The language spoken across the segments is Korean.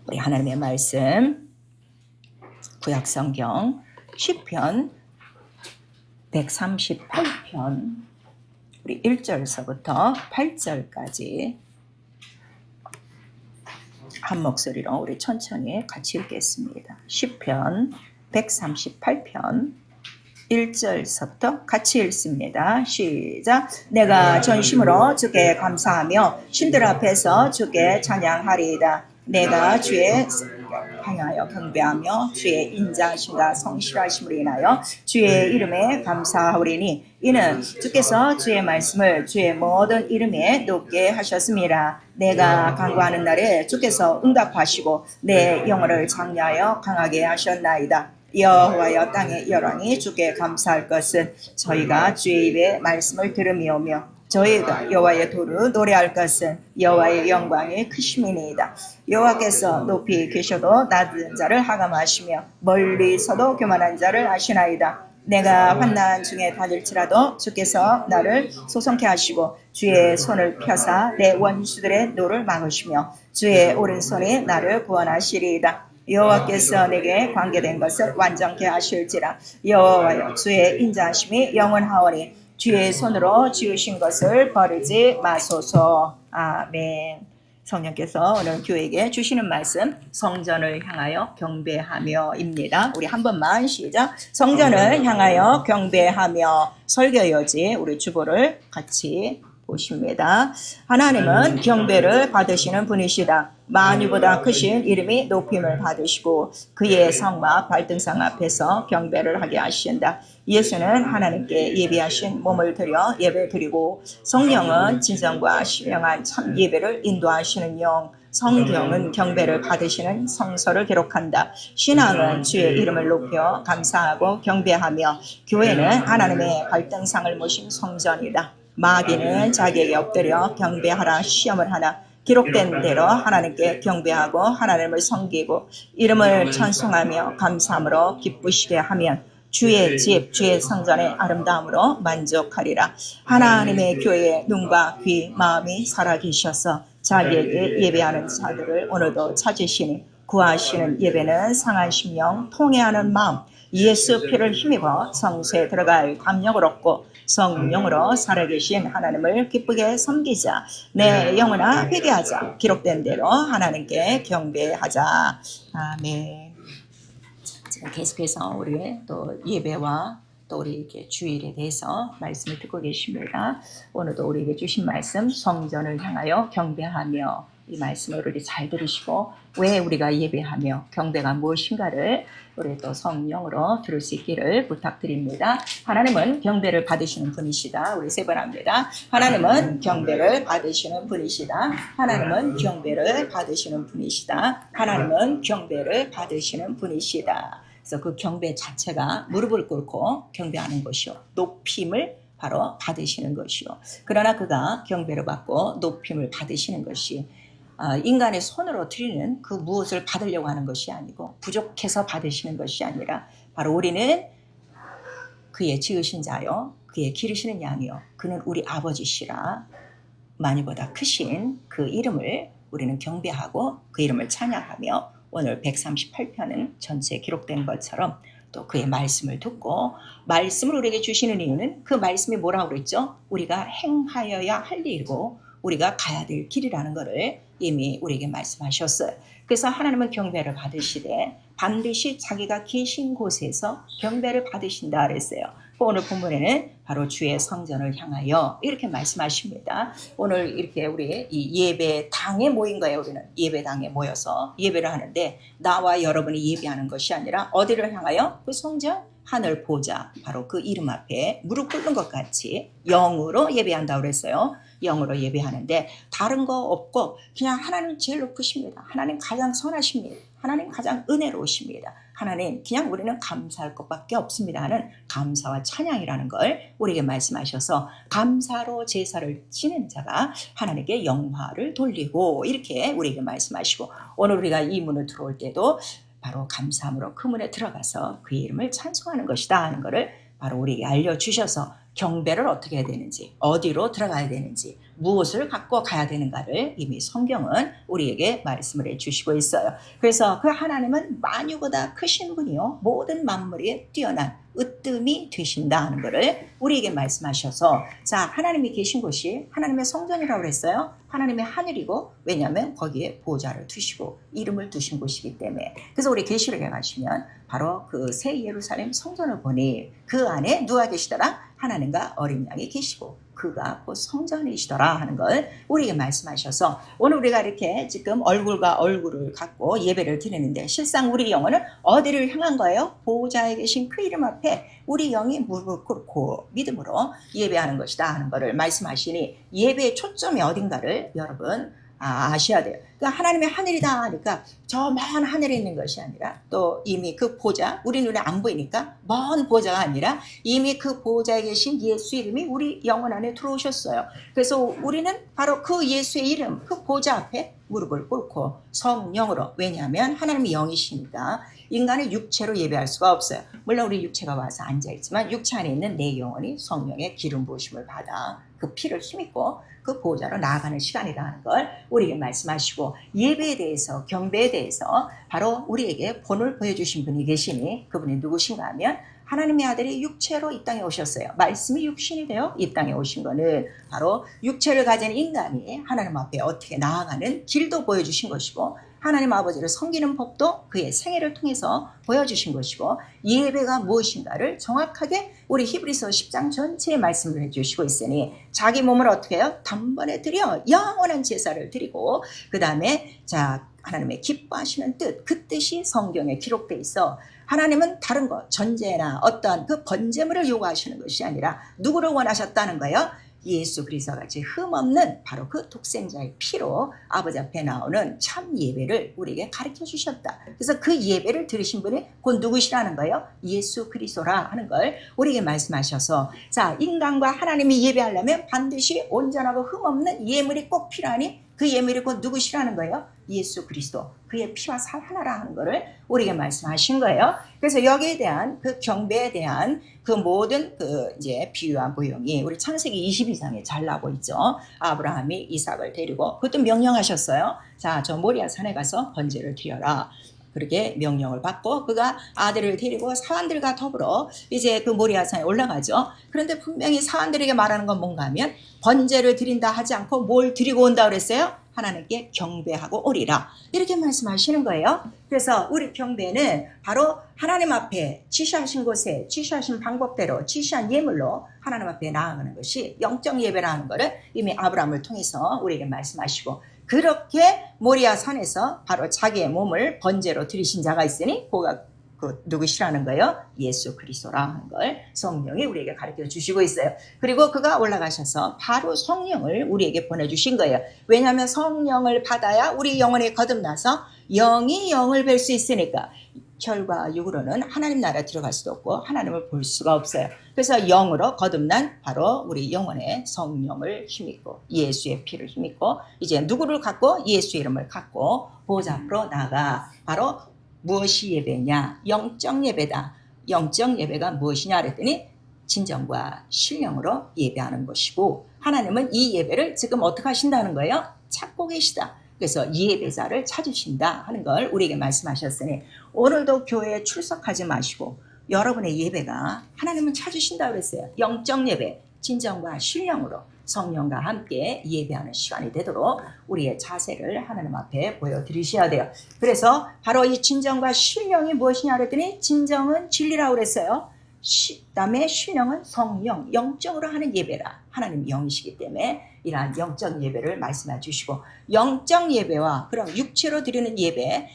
우리 하나님의 말씀 구약성경 시편 138편 우리 1절서부터 8절까지 한 목소리로 우리 천천히 같이 읽겠습니다. 시편 138편 1절서부터 같이 읽습니다. 시작. 내가 전심으로 주께 감사하며 신들 앞에서 주께 찬양하리이다. 내가 주의 향하여 경배하며 주의 인자하심과 성실하심을 인하여 주의 이름에 감사하오리니 이는 주께서 주의 말씀을 주의 모든 이름에 높게 하셨습니다. 내가 간구하는 날에 주께서 응답하시고 내 영혼을 장려하여 강하게 하셨나이다. 여호와여 땅의 열왕이 주께 감사할 것은 저희가 주의 입의 말씀을 들음이오며 저희가 여호와의 도를 노래할 것은 여호와의 영광이 크심이니이다. 여호와께서 높이 계셔도 낮은 자를 하감하시며 멀리서도 교만한 자를 아시나이다. 내가 환난 중에 다닐지라도 주께서 나를 소성케 하시고 주의 손을 펴사 내 원수들의 노를 막으시며 주의 오른손이 나를 구원하시리이다. 여호와께서 내게 관계된 것을 완전케 하실지라. 여호와여 주의 인자하심이 영원하오니 주의 손으로 지으신 것을 버리지 마소서. 아멘. 성령께서 오늘 교회에게 주시는 말씀 성전을 향하여 경배하며입니다. 우리 한 번만 시작. 성전을 향하여 경배하며 설교여지 우리 주보를 같이 보십니다. 하나님은 경배를 받으시는 분이시다. 만유보다 크신 이름이 높임을 받으시고 그의 성막 발등상 앞에서 경배를 하게 하신다. 예수는 하나님께 예비하신 몸을 드려 예배드리고 성령은 진정과 신령한 참 예배를 인도하시는 영, 성경은 경배를 받으시는 성서를 기록한다. 신앙은 주의 이름을 높여 감사하고 경배하며 교회는 하나님의 발등상을 모신 성전이다. 마귀는 자기에게 엎드려 경배하라 시험을 하나 기록된 대로 하나님께 경배하고 하나님을 섬기고 이름을 찬송하며 감사함으로 기쁘시게 하면 주의 집, 주의 성전의 아름다움으로 만족하리라. 하나님의 교회의 눈과 귀, 마음이 살아계셔서 자기에게 예배하는 자들을 오늘도 찾으시니 구하시는 예배는 상한 심령, 통회하는 마음, 예수 피를 힘입어 성소에 들어갈 감력을 얻고 성령으로 살아계신 하나님을 기쁘게 섬기자. 내 영혼아 회개하자. 기록된 대로 하나님께 경배하자. 아멘. 지금 계속해서 우리의 또 예배와 또 우리 이렇게 주일에 대해서 말씀을 듣고 계십니다. 오늘도 우리에게 주신 말씀 성전을 향하여 경배하며 이 말씀을 우리 잘 들으시고 왜 우리가 예배하며 경배가 무엇인가를 우리 또 성령으로 들을 수 있기를 부탁드립니다. 하나님은 경배를 받으시는 분이시다. 우리 세 번 합니다. 하나님은 경배를 받으시는 분이시다. 하나님은 경배를 받으시는 분이시다. 하나님은 경배를 받으시는 분이시다. 그래서 그 경배 자체가 무릎을 꿇고 경배하는 것이요. 높임을 바로 받으시는 것이요. 그러나 그가 경배를 받고 높임을 받으시는 것이 인간의 손으로 드리는 그 무엇을 받으려고 하는 것이 아니고 부족해서 받으시는 것이 아니라 바로 우리는 그의 지으신 자요 그의 기르시는 양이요 그는 우리 아버지시라 만유보다 크신 그 이름을 우리는 경배하고 그 이름을 찬양하며 오늘 138편은 전체에 기록된 것처럼 또 그의 말씀을 듣고 말씀을 우리에게 주시는 이유는 그 말씀이 뭐라고 그랬죠? 우리가 행하여야 할 일이고 우리가 가야 될 길이라는 것을 이미 우리에게 말씀하셨어요. 그래서 하나님은 경배를 받으시되 반드시 자기가 계신 곳에서 경배를 받으신다 그랬어요. 오늘 본문에는 바로 주의 성전을 향하여 이렇게 말씀하십니다. 오늘 이렇게 우리 이 예배당에 모인 거예요. 우리는 예배당에 모여서 예배를 하는데 나와 여러분이 예배하는 것이 아니라 어디를 향하여? 그 성전 하늘 보좌 바로 그 이름 앞에 무릎 꿇는 것 같이 영으로 예배한다고 그랬어요. 영으로 예배하는데 다른 거 없고 그냥 하나님 제일 높으십니다. 하나님 가장 선하십니다. 하나님 가장 은혜로우십니다. 하나님 그냥 우리는 감사할 것밖에 없습니다 하는 감사와 찬양이라는 걸 우리에게 말씀하셔서 감사로 제사를 지낸 자가 하나님께 영화를 돌리고 이렇게 우리에게 말씀하시고 오늘 우리가 이 문을 들어올 때도 바로 감사함으로 그 문에 들어가서 그의 이름을 찬송하는 것이다 하는 것을 바로 우리에게 알려주셔서 경배를 어떻게 해야 되는지, 어디로 들어가야 되는지, 무엇을 갖고 가야 되는가를 이미 성경은 우리에게 말씀을 해주시고 있어요. 그래서 그 하나님은 만유보다 크신 분이요 모든 만물이 뛰어난 으뜸이 되신다 하는 것을 우리에게 말씀하셔서, 자, 하나님이 계신 곳이 하나님의 성전이라고 그랬어요. 하나님의 하늘이고, 왜냐하면 거기에 보좌를 두시고 이름을 두신 곳이기 때문에. 그래서 우리 계시록에 가시면 바로 그 새 예루살렘 성전을 보니 그 안에 누가 계시더라? 하나님과 어린 양이 계시고 그가 곧 성전이시더라 하는 걸 우리에게 말씀하셔서, 오늘 우리가 이렇게 지금 얼굴과 얼굴을 갖고 예배를 드리는데 실상 우리 영혼은 어디를 향한 거예요? 보호자에 계신 그 이름 앞에 우리 영이 무릎을 꿇고 믿음으로 예배하는 것이다 하는 것을 말씀하시니, 예배의 초점이 어딘가를 여러분 아셔야 돼요. 그러니까 하나님의 하늘이다 하니까 저 먼 하늘에 있는 것이 아니라, 또 이미 그 보좌, 우리 눈에 안 보이니까 먼 보좌가 아니라 이미 그 보좌에 계신 예수 이름이 우리 영혼 안에 들어오셨어요. 그래서 우리는 바로 그 예수의 이름, 그 보좌 앞에 무릎을 꿇고 성령으로, 왜냐하면 하나님이 영이시니까 인간의 육체로 예배할 수가 없어요. 물론 우리 육체가 와서 앉아있지만 육체 안에 있는 내 영혼이 성령의 기름 부으심을 받아 그 피를 힘입고 그 보호자로 나아가는 시간이라는 걸 우리에게 말씀하시고, 예배에 대해서, 경배에 대해서 바로 우리에게 본을 보여주신 분이 계시니 그분이 누구신가 하면 하나님의 아들이 육체로 이 땅에 오셨어요. 말씀이 육신이 되어 이 땅에 오신 거는 바로 육체를 가진 인간이 하나님 앞에 어떻게 나아가는 길도 보여주신 것이고, 하나님 아버지를 섬기는 법도 그의 생애를 통해서 보여주신 것이고, 예배가 무엇인가를 정확하게 우리 히브리서 10장 전체에 말씀을 해주시고 있으니, 자기 몸을 어떻게 해요? 단번에 드려 영원한 제사를 드리고, 그 다음에 자, 하나님의 기뻐하시는 뜻, 그 뜻이 성경에 기록되어 있어. 하나님은 다른 것, 전제나 어떠한 그 번제물을 요구하시는 것이 아니라 누구를 원하셨다는 거예요? 예수 그리스도와 같이 흠없는 바로 그 독생자의 피로 아버지 앞에 나오는 참 예배를 우리에게 가르쳐 주셨다. 그래서 그 예배를 들으신 분이 곧 누구시라는 거예요? 예수 그리스도라 하는 걸 우리에게 말씀하셔서, 자, 인간과 하나님이 예배하려면 반드시 온전하고 흠없는 예물이 꼭 필요하니 그 예물이 곧 누구시라는 거예요? 예수 그리스도, 그의 피와 살 하나라 하는 것을 우리에게 말씀하신 거예요. 그래서 여기에 대한 그 경배에 대한 그 모든 그 이제 비유와 모형이 우리 창세기 22장에 잘 나오고 있죠. 아브라함이 이삭을 데리고, 그것도 명령하셨어요. 자, 저 모리아 산에 가서 번제를 드려라. 그렇게 명령을 받고 그가 아들을 데리고 사환들과 더불어 이제 그 모리아산에 올라가죠. 그런데 분명히 사환들에게 말하는 건 뭔가 하면, 번제를 드린다 하지 않고 뭘 드리고 온다 그랬어요? 하나님께 경배하고 오리라, 이렇게 말씀하시는 거예요. 그래서 우리 경배는 바로 하나님 앞에 지시하신 곳에 지시하신 방법대로 지시한 예물로 하나님 앞에 나아가는 것이 영적 예배라는 것을 이미 아브라함을 통해서 우리에게 말씀하시고, 그렇게 모리아 산에서 바로 자기의 몸을 번제로 드리신 자가 있으니 그가 그 누구시라는 거예요? 예수 그리스도라 하는 걸 성령이 우리에게 가르쳐 주시고 있어요. 그리고 그가 올라가셔서 바로 성령을 우리에게 보내주신 거예요. 왜냐하면 성령을 받아야 우리 영혼이 거듭나서 영이 영을 뵐 수 있으니까. 혈과 육으로는 하나님 나라에 들어갈 수도 없고 하나님을 볼 수가 없어요. 그래서 영으로 거듭난 바로 우리 영혼의 성령을 힘입고 예수의 피를 힘입고, 이제 누구를 갖고? 예수 이름을 갖고 보좌 앞으로 나가. 바로 무엇이 예배냐? 영적 예배다. 영적 예배가 무엇이냐 그랬더니 진정과 신령으로 예배하는 것이고, 하나님은 이 예배를 지금 어떻게 하신다는 거예요? 찾고 계시다. 그래서 예배자를 찾으신다 하는 걸 우리에게 말씀하셨으니, 오늘도 교회에 출석하지 마시고 여러분의 예배가 하나님은 찾으신다 그랬어요. 영적 예배, 진정과 신령으로 성령과 함께 예배하는 시간이 되도록 우리의 자세를 하나님 앞에 보여드리셔야 돼요. 그래서 바로 이 진정과 신령이 무엇이냐 그랬더니, 진정은 진리라고 그랬어요. 그다음에 신령은 성령, 영적으로 하는 예배라. 하나님 영이시기 때문에 이러한 영적 예배를 말씀해 주시고, 영적 예배와 그럼 육체로 드리는 예배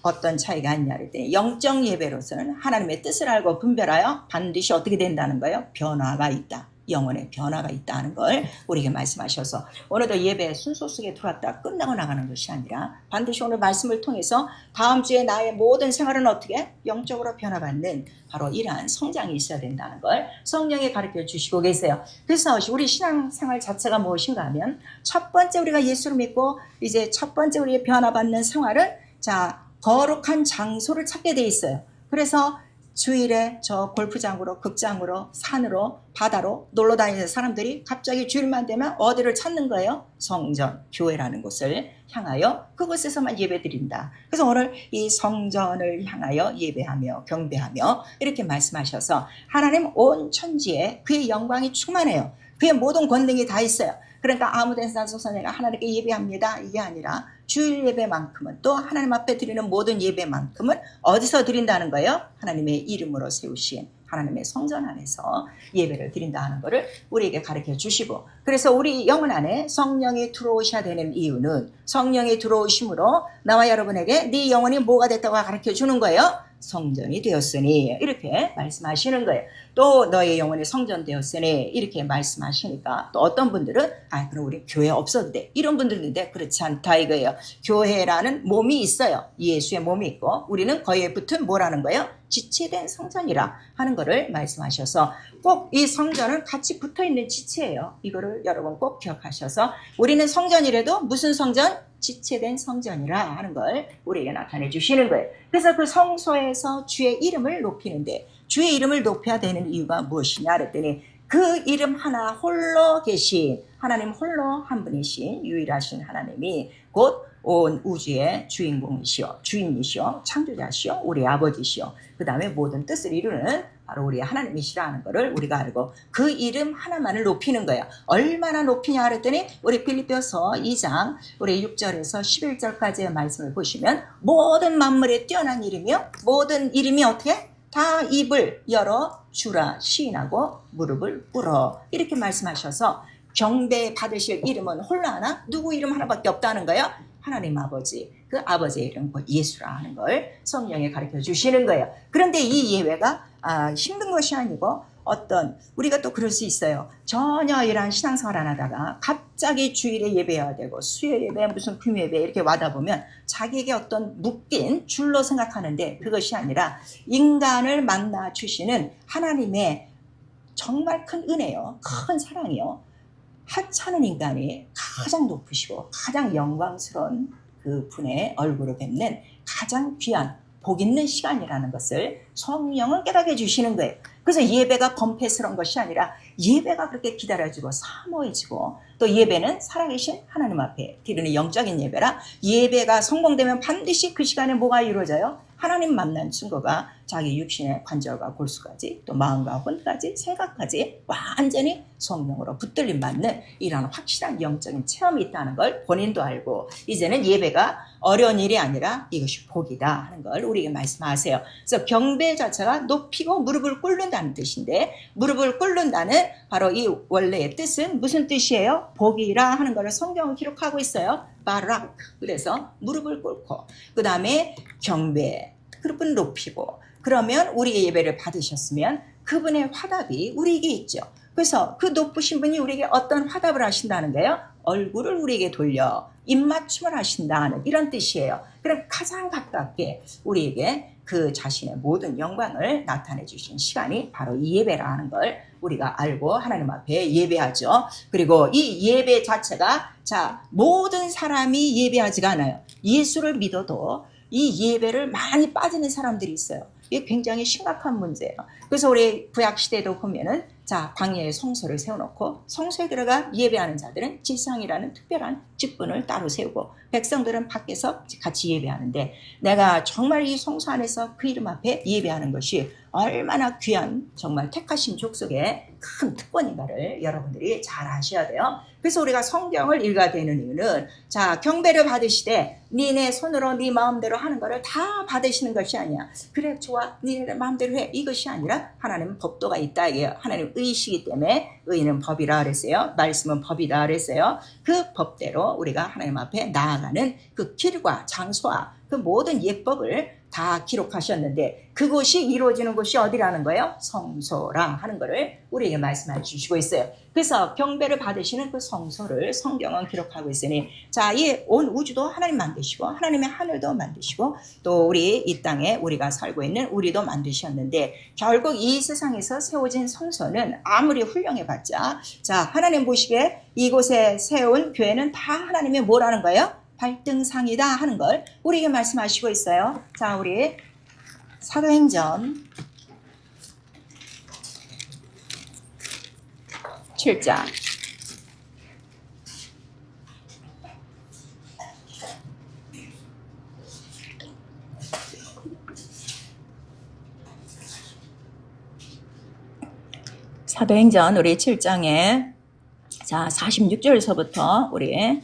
어떤 차이가 있냐 그랬더니, 영적 예배로서는 하나님의 뜻을 알고 분별하여 반드시 어떻게 된다는 거예요? 변화가 있다. 영혼의 변화가 있다는 걸 우리에게 말씀하셔서, 오늘도 예배 순서 속에 들어왔다 끝나고 나가는 것이 아니라 반드시 오늘 말씀을 통해서 다음 주에 나의 모든 생활은 어떻게 영적으로 변화받는 바로 이러한 성장이 있어야 된다는 걸 성령이 가르쳐 주시고 계세요. 그래서 우리 신앙생활 자체가 무엇인가 하면, 첫 번째 우리가 예수를 믿고 이제 첫 번째 우리의 변화받는 생활은, 자, 거룩한 장소를 찾게 돼 있어요. 그래서 주일에 저 골프장으로, 극장으로, 산으로, 바다로 놀러 다니는 사람들이 갑자기 주일만 되면 어디를 찾는 거예요? 성전, 교회라는 곳을 향하여 그곳에서만 예배드린다. 그래서 오늘 이 성전을 향하여 예배하며 경배하며 이렇게 말씀하셔서 하나님 온 천지에 그의 영광이 충만해요. 그의 모든 권능이 다 있어요. 그러니까 아무 데나 서서 내가 하나님께 예배합니다. 이게 아니라 주일 예배만큼은, 또 하나님 앞에 드리는 모든 예배만큼은 어디서 드린다는 거예요? 하나님의 이름으로 세우신 하나님의 성전 안에서 예배를 드린다는 것을 우리에게 가르쳐 주시고, 그래서 우리 영혼 안에 성령이 들어오셔야 되는 이유는 성령이 들어오심으로 나와 여러분에게 네 영혼이 뭐가 됐다고 가르쳐 주는 거예요? 성전이 되었으니, 이렇게 말씀하시는 거예요. 또 너의 영혼이 성전 되었으니 이렇게 말씀하시니까, 또 어떤 분들은 그럼 우리 교회 없어도 돼, 이런 분들인데 그렇지 않다 이거예요. 교회라는 몸이 있어요. 예수의 몸이 있고 우리는 거기에 붙은 뭐라는 거예요? 지체된 성전이라 하는 것을 말씀하셔서, 꼭 이 성전은 같이 붙어있는 지체예요. 이거를 여러분 꼭 기억하셔서, 우리는 성전이라도 무슨 성전? 지체된 성전이라 하는 걸 우리에게 나타내 주시는 거예요. 그래서 그 성소에서 주의 이름을 높이는데, 주의 이름을 높여야 되는 이유가 무엇이냐 그랬더니, 그 이름 하나 홀로 계신 하나님, 홀로 한 분이신 유일하신 하나님이 곧 온 우주의 주인공이시오, 주인이시오, 창조자시오, 우리 아버지시오, 그 다음에 모든 뜻을 이루는 바로 우리 하나님이시라는 것을 우리가 알고 그 이름 하나만을 높이는 거예요. 얼마나 높이냐 그랬더니 우리 빌립보서 2장 우리 6절에서 11절까지의 말씀을 보시면, 모든 만물에 뛰어난 이름이요, 모든 이름이 어떻게? 다 입을 열어 주라 시인하고 무릎을 꿇어, 이렇게 말씀하셔서 경배 받으실 이름은 홀로 하나, 누구 이름 하나밖에 없다는 거예요. 하나님 아버지, 그 아버지의 이름 곧 예수라 하는 걸 성령에 가르쳐 주시는 거예요. 그런데 이 예배가 힘든 것이 아니고, 우리가 또 그럴 수 있어요. 전혀 이런 신앙생활 안 하다가 갑자기 주일에 예배해야 되고 수요일 예배, 무슨 금요 예배 이렇게 와다 보면 자기에게 어떤 묶인 줄로 생각하는데, 그것이 아니라 인간을 만나 주시는 하나님의 정말 큰 은혜요, 큰 사랑이요, 하찮은 인간이 가장 높으시고 가장 영광스러운 그 분의 얼굴을 뵙는 가장 귀한 복 있는 시간이라는 것을 성령을 깨닫게 해주시는 거예요. 그래서 예배가 범패스러운 것이 아니라 예배가 그렇게 기다려지고 사모해지고, 또 예배는 살아계신 하나님 앞에 드리는 영적인 예배라, 예배가 성공되면 반드시 그 시간에 뭐가 이루어져요? 하나님 만난 증거가 자기 육신의 관절과 골수까지, 또 마음과魂까지, 생각까지 완전히 성령으로 붙들림 받는 이런 확실한 영적인 체험이 있다는 걸 본인도 알고, 이제는 예배가 어려운 일이 아니라 이것이 복이다 하는 걸 우리에게 말씀하세요. 그래서 경배 자체가 높이고 무릎을 꿇는다는 뜻인데, 무릎을 꿇는다는 바로 이 원래의 뜻은 무슨 뜻이에요? 복이라 하는 것을 성경은 기록하고 있어요. 바락. 그래서 무릎을 꿇고, 그 다음에 경배, 그분을 높이고, 그러면 우리의 예배를 받으셨으면 그분의 화답이 우리에게 있죠. 그래서 그 높으신 분이 우리에게 어떤 화답을 하신다는 거예요? 얼굴을 우리에게 돌려 입맞춤을 하신다는 이런 뜻이에요. 그럼 가장 가깝게 우리에게 그 자신의 모든 영광을 나타내 주신 시간이 바로 이 예배라는 걸 우리가 알고 하나님 앞에 예배하죠. 그리고 이 예배 자체가, 모든 사람이 예배하지가 않아요. 예수를 믿어도 이 예배를 많이 빠지는 사람들이 있어요. 이게 굉장히 심각한 문제예요. 그래서 우리 구약시대도 보면은 광야에 성소를 세워놓고 성소에 들어가 예배하는 자들은 지상이라는 특별한 직분을 따로 세우고, 백성들은 밖에서 같이 예배하는데, 내가 정말 이 성소 안에서 그 이름 앞에 예배하는 것이 얼마나 귀한, 정말 택하신 족속의 큰 특권인가를 여러분들이 잘 아셔야 돼요. 그래서 우리가 성경을 읽어야 되는 이유는, 경배를 받으시되 니네 손으로 네 마음대로 하는 거를 다 받으시는 것이 아니야. 그래 좋아, 니네 마음대로 해, 이것이 아니라 하나님은 법도가 있다 이게요. 하나님 의시기 때문에 의는 법이라 그랬어요. 말씀은 법이다 그랬어요. 그 법대로 우리가 하나님 앞에 나아가는 그 길과 장소와 그 모든 예법을 다 기록하셨는데, 그곳이 이루어지는 곳이 어디라는 거예요? 성소라 하는 것을 우리에게 말씀해 주시고 있어요. 그래서 경배를 받으시는 그 성소를 성경은 기록하고 있으니, 이 온 우주도 하나님 만드시고 하나님의 하늘도 만드시고, 또 우리 이 땅에 우리가 살고 있는 우리도 만드셨는데, 결국 이 세상에서 세워진 성소는 아무리 훌륭해봤자, 하나님 보시기에 이곳에 세운 교회는 다 하나님의 뭐라는 거예요? 발등상이다 하는 걸 우리에게 말씀하시고 있어요. 우리 사도행전 7장. 사도행전 우리 7장에 자 46절서부터 우리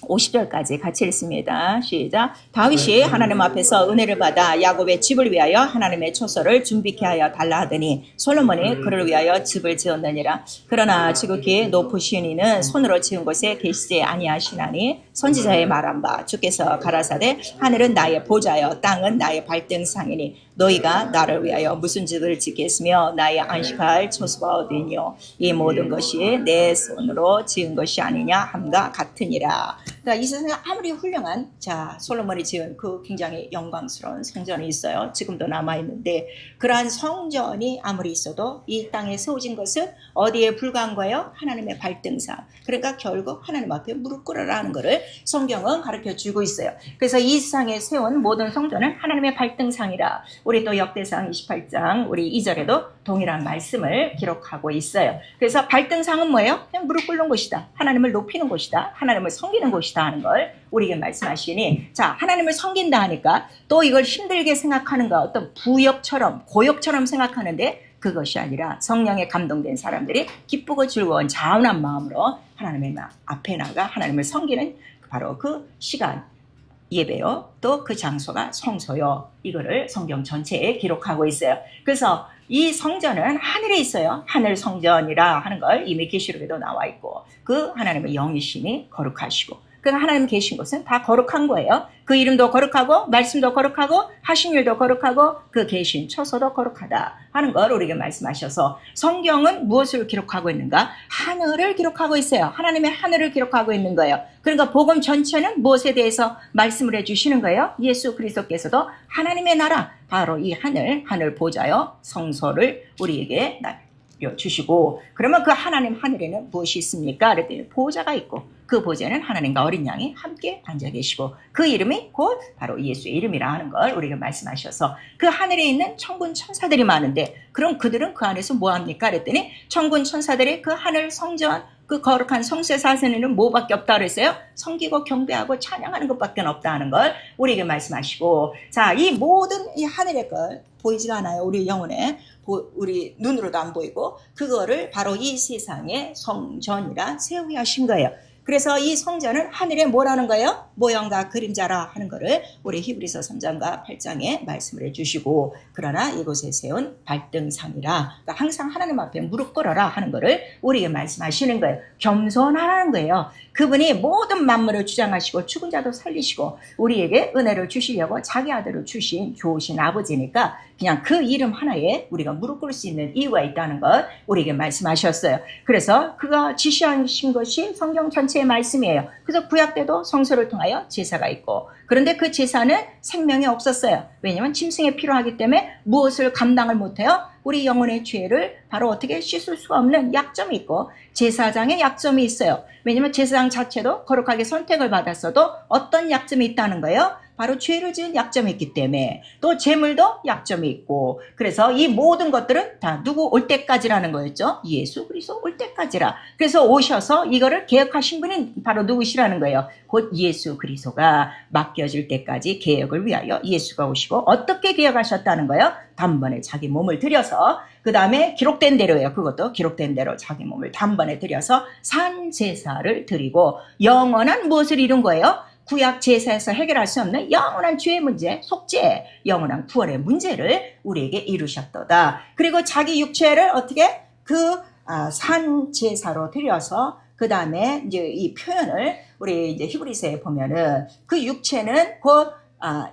50절까지 같이 읽습니다. 시작. 다윗이 하나님 앞에서 은혜를 받아 야곱의 집을 위하여 하나님의 초소를 준비케 하여 달라 하더니 솔로몬이 그를 위하여 집을 지었느니라. 그러나 지극히 높으신 이는 손으로 지은 곳에 계시지 아니하시나니 선지자의 말한 바 주께서 가라사대 하늘은 나의 보좌여 땅은 나의 발등상이니 너희가 나를 위하여 무슨 집을 짓겠으며 나의 안식할 초소가 어디뇨. 이 모든 것이 내 손으로 지은 것이 아니냐 함과 같으니라. 그러니까 이 세상에 아무리 훌륭한 자 솔로몬이 지은 그 굉장히 영광스러운 성전이 있어요. 지금도 남아있는데 그러한 성전이 아무리 있어도 이 땅에 세워진 것은 어디에 불과한 거예요? 하나님의 발등상. 그러니까 결국 하나님 앞에 무릎 꿇으라는 것을 성경은 가르쳐주고 있어요. 그래서 이 세상에 세운 모든 성전은 하나님의 발등상이라. 우리 또 역대상 28장 우리 2절에도 동일한 말씀을 기록하고 있어요. 그래서 발등상은 뭐예요? 그냥 무릎 꿇는 곳이다. 하나님을 높이는 곳이다. 하나님을 섬기는 곳이다 하는 걸 우리에게 말씀하시니 자 하나님을 섬긴다 하니까 또 이걸 힘들게 생각하는 거 어떤 부역처럼 고역처럼 생각하는데 그것이 아니라 성령에 감동된 사람들이 기쁘고 즐거운 자원한 마음으로 하나님의 앞에 나가 하나님을 섬기는 바로 그 시간 예배요. 또 그 장소가 성소요. 이거를 성경 전체에 기록하고 있어요. 그래서 이 성전은 하늘에 있어요. 하늘 성전이라 하는 걸 이미 계시록에도 나와 있고 그 하나님의 영이심이 거룩하시고 그 하나님 계신 곳은 다 거룩한 거예요. 그 이름도 거룩하고 말씀도 거룩하고 하신 일도 거룩하고 그 계신 처소도 거룩하다 하는 걸 우리에게 말씀하셔서 성경은 무엇을 기록하고 있는가? 하늘을 기록하고 있어요. 하나님의 하늘을 기록하고 있는 거예요. 그러니까 복음 전체는 무엇에 대해서 말씀을 해주시는 거예요? 예수 그리스도께서도 하나님의 나라 바로 이 하늘 보좌요 성소를 우리에게 주시고 그러면 그 하나님 하늘에는 무엇이 있습니까? 그랬더니 보좌가 있고 그 보좌는 하나님과 어린 양이 함께 앉아 계시고 그 이름이 곧 바로 예수의 이름이라 하는 걸 우리가 말씀하셔서 그 하늘에 있는 천군 천사들이 많은데 그럼 그들은 그 안에서 뭐합니까? 그랬더니 천군 천사들이 그 하늘 성전 그 거룩한 성소에 사세는 뭐밖에 없다 그랬어요? 섬기고 경배하고 찬양하는 것밖에 없다 하는 걸 우리에게 말씀하시고 자, 이 모든 이 하늘의 것 보이지가 않아요. 우리 영혼에 우리 눈으로도 안 보이고 그거를 바로 이 세상의 성전이라 세우게 하신 거예요. 그래서 이 성전은 하늘에 뭐라는 거예요? 모형과 그림자라 하는 거를 우리 히브리서 3장과 8장에 말씀을 해주시고 그러나 이곳에 세운 발등상이라 그러니까 항상 하나님 앞에 무릎 꿇어라 하는 거를 우리에게 말씀하시는 거예요. 겸손하라는 거예요. 그분이 모든 만물을 주장하시고 죽은 자도 살리시고 우리에게 은혜를 주시려고 자기 아들을 주신 좋으신 아버지니까 그냥 그 이름 하나에 우리가 무릎 꿇을 수 있는 이유가 있다는 걸 우리에게 말씀하셨어요. 그래서 그가 지시하신 것이 성경 전체의 말씀이에요. 그래서 구약 때도 성소를 통하여 제사가 있고 그런데 그 제사는 생명이 없었어요. 왜냐하면 짐승이 필요하기 때문에 무엇을 감당을 못해요? 우리 영혼의 죄를 바로 어떻게 씻을 수가 없는 약점이 있고 제사장의 약점이 있어요. 왜냐하면 제사장 자체도 거룩하게 선택을 받았어도 어떤 약점이 있다는 거예요? 바로 죄를 지은 약점이 있기 때문에 또 재물도 약점이 있고 그래서 이 모든 것들은 다 누구 올 때까지라는 거였죠. 예수 그리스도 올 때까지라. 그래서 오셔서 이거를 개혁하신 분이 바로 누구시라는 거예요. 곧 예수 그리스도가 맡겨질 때까지 개혁을 위하여 예수가 오시고 어떻게 개혁하셨다는 거예요? 단번에 자기 몸을 들여서 그 다음에 기록된 대로예요. 그것도 기록된 대로 자기 몸을 단번에 들여서 산제사를 드리고 영원한 무엇을 이룬 거예요? 구약 제사에서 해결할 수 없는 영원한 죄의 문제, 속죄, 영원한 구원의 문제를 우리에게 이루셨도다. 그리고 자기 육체를 어떻게 산 제사로 드려서 그 다음에 이제 이 표현을 우리 이제 히브리서에 보면은 그 육체는 곧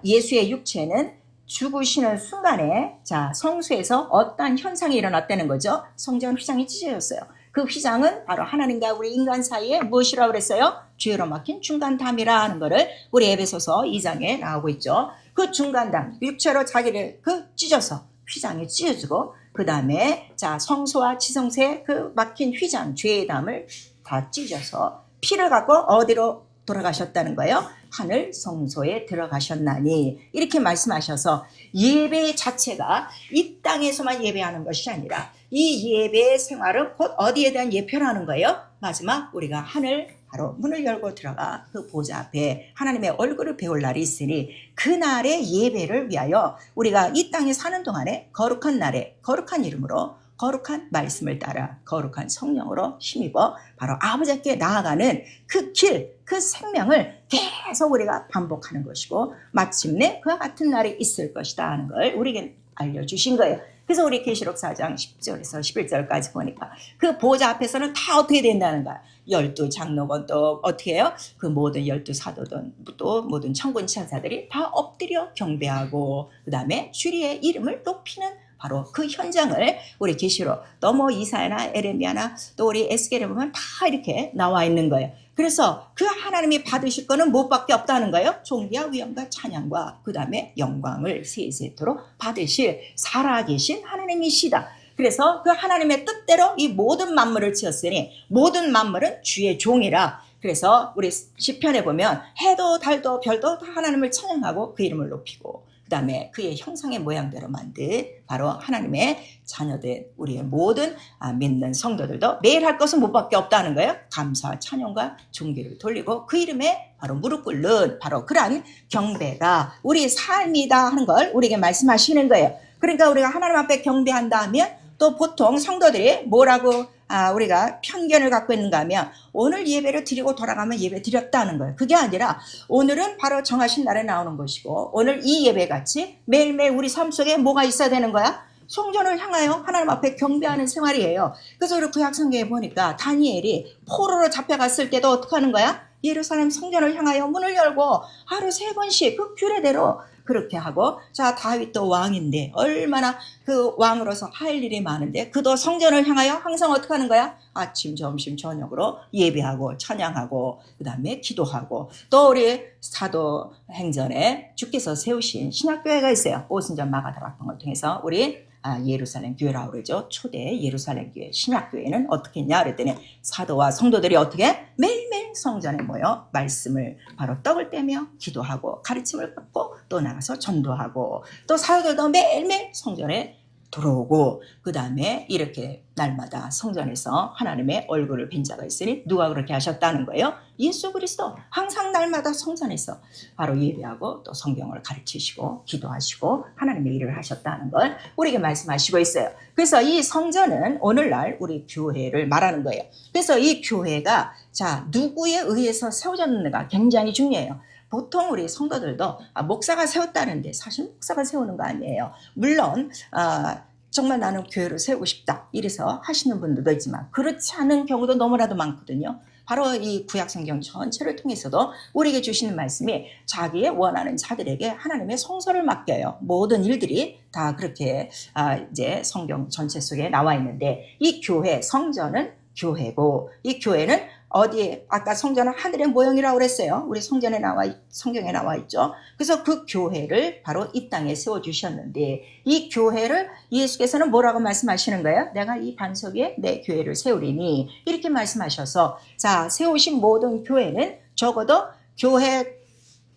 예수의 육체는 죽으시는 순간에 자 성소에서 어떠한 현상이 일어났다는 거죠. 성전 휘장이 찢어졌어요. 그 휘장은 바로 하나님과 우리 인간 사이에 무엇이라고 그랬어요? 죄로 막힌 중간담이라 하는 거를 우리 에베소서 2장에 나오고 있죠. 그 중간담, 육체로 자기를 찢어서 휘장이 찢어지고 그 다음에 자 성소와 지성소의 그 막힌 휘장, 죄의 담을 다 찢어서 피를 갖고 어디로 돌아가셨다는 거예요? 하늘 성소에 들어가셨나니 이렇게 말씀하셔서 예배 자체가 이 땅에서만 예배하는 것이 아니라 이 예배의 생활은 곧 어디에 대한 예표라는 거예요. 마지막 우리가 하늘 바로 문을 열고 들어가 그 보좌 앞에 하나님의 얼굴을 배울 날이 있으니 그날의 예배를 위하여 우리가 이 땅에 사는 동안에 거룩한 날에 거룩한 이름으로 거룩한 말씀을 따라 거룩한 성령으로 힘입어 바로 아버지께 나아가는 그 길, 그 생명을 계속 우리가 반복하는 것이고 마침내 그와 같은 날이 있을 것이다 하는 걸 우리에게 알려주신 거예요. 그래서 우리 계시록 4장 10절에서 11절까지 보니까 그 보좌 앞에서는 다 어떻게 된다는 거야. 12장로건 또 어떻게 해요? 그 모든 12사도든 또 모든 천군 천사들이 다 엎드려 경배하고 그 다음에 주리의 이름을 높이는 바로 그 현장을 우리 계시록 또 뭐 이사야나 에레미야나 또 우리 에스겔에 보면 다 이렇게 나와 있는 거예요. 그래서 그 하나님이 받으실 거는 무엇밖에 없다는 거예요. 존귀와 위엄과 찬양과 그 다음에 영광을 세세토록 받으실 살아계신 하나님이시다. 그래서 그 하나님의 뜻대로 이 모든 만물을 지었으니 모든 만물은 주의 종이라. 그래서 우리 시편에 보면 해도 달도 별도 다 하나님을 찬양하고 그 이름을 높이고 그 다음에 그의 형상의 모양대로 만든 바로 하나님의 자녀된 우리의 모든 믿는 성도들도 매일 할 것은 무엇밖에 없다는 거예요. 감사, 찬양과 존귀를 돌리고 그 이름에 바로 무릎 꿇는 바로 그러한 경배가 우리의 삶이다 하는 걸 우리에게 말씀하시는 거예요. 그러니까 우리가 하나님 앞에 경배한다 하면 또 보통 성도들이 뭐라고 우리가 편견을 갖고 있는가 하면 오늘 예배를 드리고 돌아가면 예배 드렸다는 거예요. 그게 아니라 오늘은 바로 정하신 날에 나오는 것이고 오늘 이 예배같이 매일매일 우리 삶 속에 뭐가 있어야 되는 거야? 성전을 향하여 하나님 앞에 경배하는 생활이에요. 그래서 우리 구약성경에 보니까 다니엘이 포로로 잡혀갔을 때도 어떻게 하는 거야? 예루살렘 성전을 향하여 문을 열고 하루 3번씩 그 규례대로 그렇게 하고 자 다윗도 왕인데 얼마나 그 왕으로서 할 일이 많은데 그도 성전을 향하여 항상 어떻게 하는 거야? 아침 점심 저녁으로 예배하고 찬양하고 그 다음에 기도하고 또 우리 사도행전에 주께서 세우신 신학교회가 있어요. 오순절 마가다락방을 통해서 우리 예루살렘 교회라고 그러죠. 초대 예루살렘 교회 신약교회는 어떻게 했냐 그랬더니 사도와 성도들이 어떻게 매일매일 성전에 모여 말씀을 바로 떡을 떼며 기도하고 가르침을 받고 또 나가서 전도하고 또 사도들도 매일매일 성전에 들어오고 그 다음에 이렇게 날마다 성전에서 하나님의 얼굴을 뵌 자가 있으니 누가 그렇게 하셨다는 거예요? 예수 그리스도 항상 날마다 성전에서 바로 예배하고 또 성경을 가르치시고 기도하시고 하나님의 일을 하셨다는 걸 우리에게 말씀하시고 있어요. 그래서 이 성전은 오늘날 우리 교회를 말하는 거예요. 그래서 이 교회가 자 누구에 의해서 세워졌는가 굉장히 중요해요. 보통 우리 성도들도 목사가 세웠다는데 사실 목사가 세우는 거 아니에요. 물론 정말 나는 교회를 세우고 싶다 이래서 하시는 분들도 있지만 그렇지 않은 경우도 너무나도 많거든요. 바로 이 구약성경 전체를 통해서도 우리에게 주시는 말씀이 자기의 원하는 자들에게 하나님의 성소를 맡겨요. 모든 일들이 다 그렇게 이제 성경 전체 속에 나와 있는데 이 교회 성전은 교회고 이 교회는 어디에 아까 성전은 하늘의 모형이라고 그랬어요. 우리 성경에 나와 있죠. 그래서 그 교회를 바로 이 땅에 세워 주셨는데 이 교회를 예수께서는 뭐라고 말씀하시는 거예요? 내가 이 반석 위에 내 교회를 세우리니 이렇게 말씀하셔서 자 세우신 모든 교회는 적어도 교회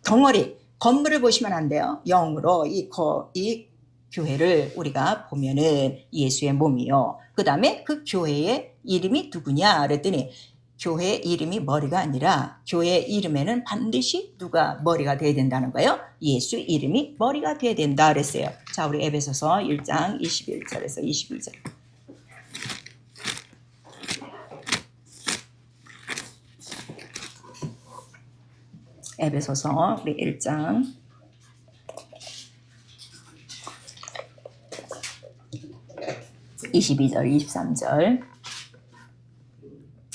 덩어리 건물을 보시면 안 돼요. 영으로 이 교회를 우리가 보면은 예수의 몸이요. 그 다음에 그 교회의 이름이 누구냐 그랬더니 교회 이름이 머리가 아니라 교회 이름에는 반드시 누가 머리가 돼야 된다는 거예요. 예수 이름이 머리가 돼야 된다 그랬어요. 자 우리 에베소서 1장 21절에서 21절. 에베소서 우리 1장 22절 23절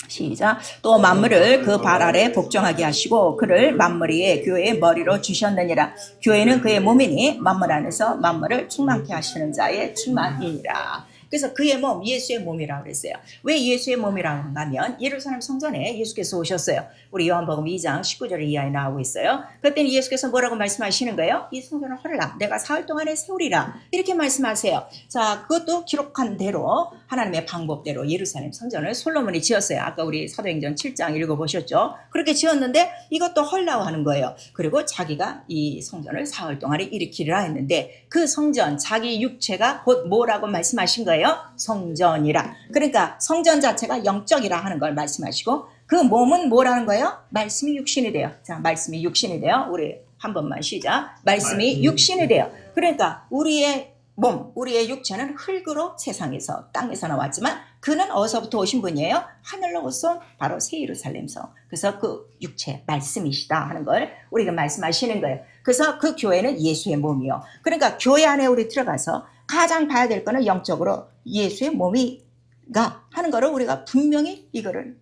시작. 또 만물을 그 발 아래 복종하게 하시고 그를 만물 위에 교회의 머리로 주셨느니라. 교회는 그의 몸이니 만물 안에서 만물을 충만케 하시는 자의 충만이니라. 그래서 그의 몸, 예수의 몸이라고 그랬어요. 왜 예수의 몸이라고 하면 예루살렘 성전에 예수께서 오셨어요. 우리 요한복음 2장 19절 이하에 나오고 있어요. 그때 예수께서 뭐라고 말씀하시는 거예요? 이 성전을 헐라, 내가 사흘 동안에 세우리라, 이렇게 말씀하세요. 자, 그것도 기록한 대로 하나님의 방법대로 예루살렘 성전을 솔로몬이 지었어요. 아까 우리 사도행전 7장 읽어보셨죠? 그렇게 지었는데 이것도 헐라고 하는 거예요. 그리고 자기가 이 성전을 사흘 동안에 일으키리라 했는데 그 성전, 자기 육체가 곧 뭐라고 말씀하신 거예요? 성전이라. 그러니까 성전 자체가 영적이라 하는 걸 말씀하시고 그 몸은 뭐라는 거예요? 말씀이 육신이 돼요. 자, 말씀이 육신이 돼요. 우리 한 번만 시작. 말씀이 육신이 돼요. 그러니까 우리의 몸, 우리의 육체는 흙으로 세상에서 땅에서 나왔지만 그는 어디서부터 오신 분이에요? 하늘로 오신 바로 새 예루살렘서. 그래서 그 육체 말씀이시다 하는 걸 우리가 말씀하시는 거예요. 그래서 그 교회는 예수의 몸이요. 그러니까 교회 안에 우리 들어가서 가장 봐야 될 거는 영적으로 예수의 몸이가 하는 거를 우리가 분명히 이거를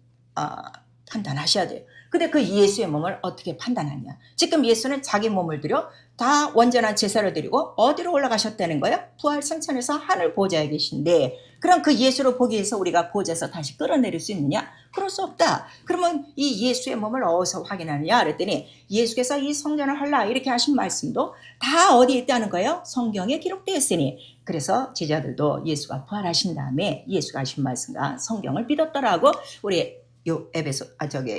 판단하셔야 돼요. 근데 그 예수의 몸을 어떻게 판단하냐? 지금 예수는 자기 몸을 들여 다 완전한 제사를 드리고 어디로 올라가셨다는 거예요? 부활 승천해서 하늘 보좌에 계신데 그럼 그 예수를 보기 위해서 우리가 보좌에서 다시 끌어내릴 수 있느냐? 그럴 수 없다. 그러면 이 예수의 몸을 어디서 확인하느냐? 그랬더니 예수께서 이 성전을 헐라 이렇게 하신 말씀도 다 어디에 있다는 거예요? 성경에 기록되어 있으니. 그래서 제자들도 예수가 부활하신 다음에 예수가 하신 말씀과 성경을 믿었더라고. 우리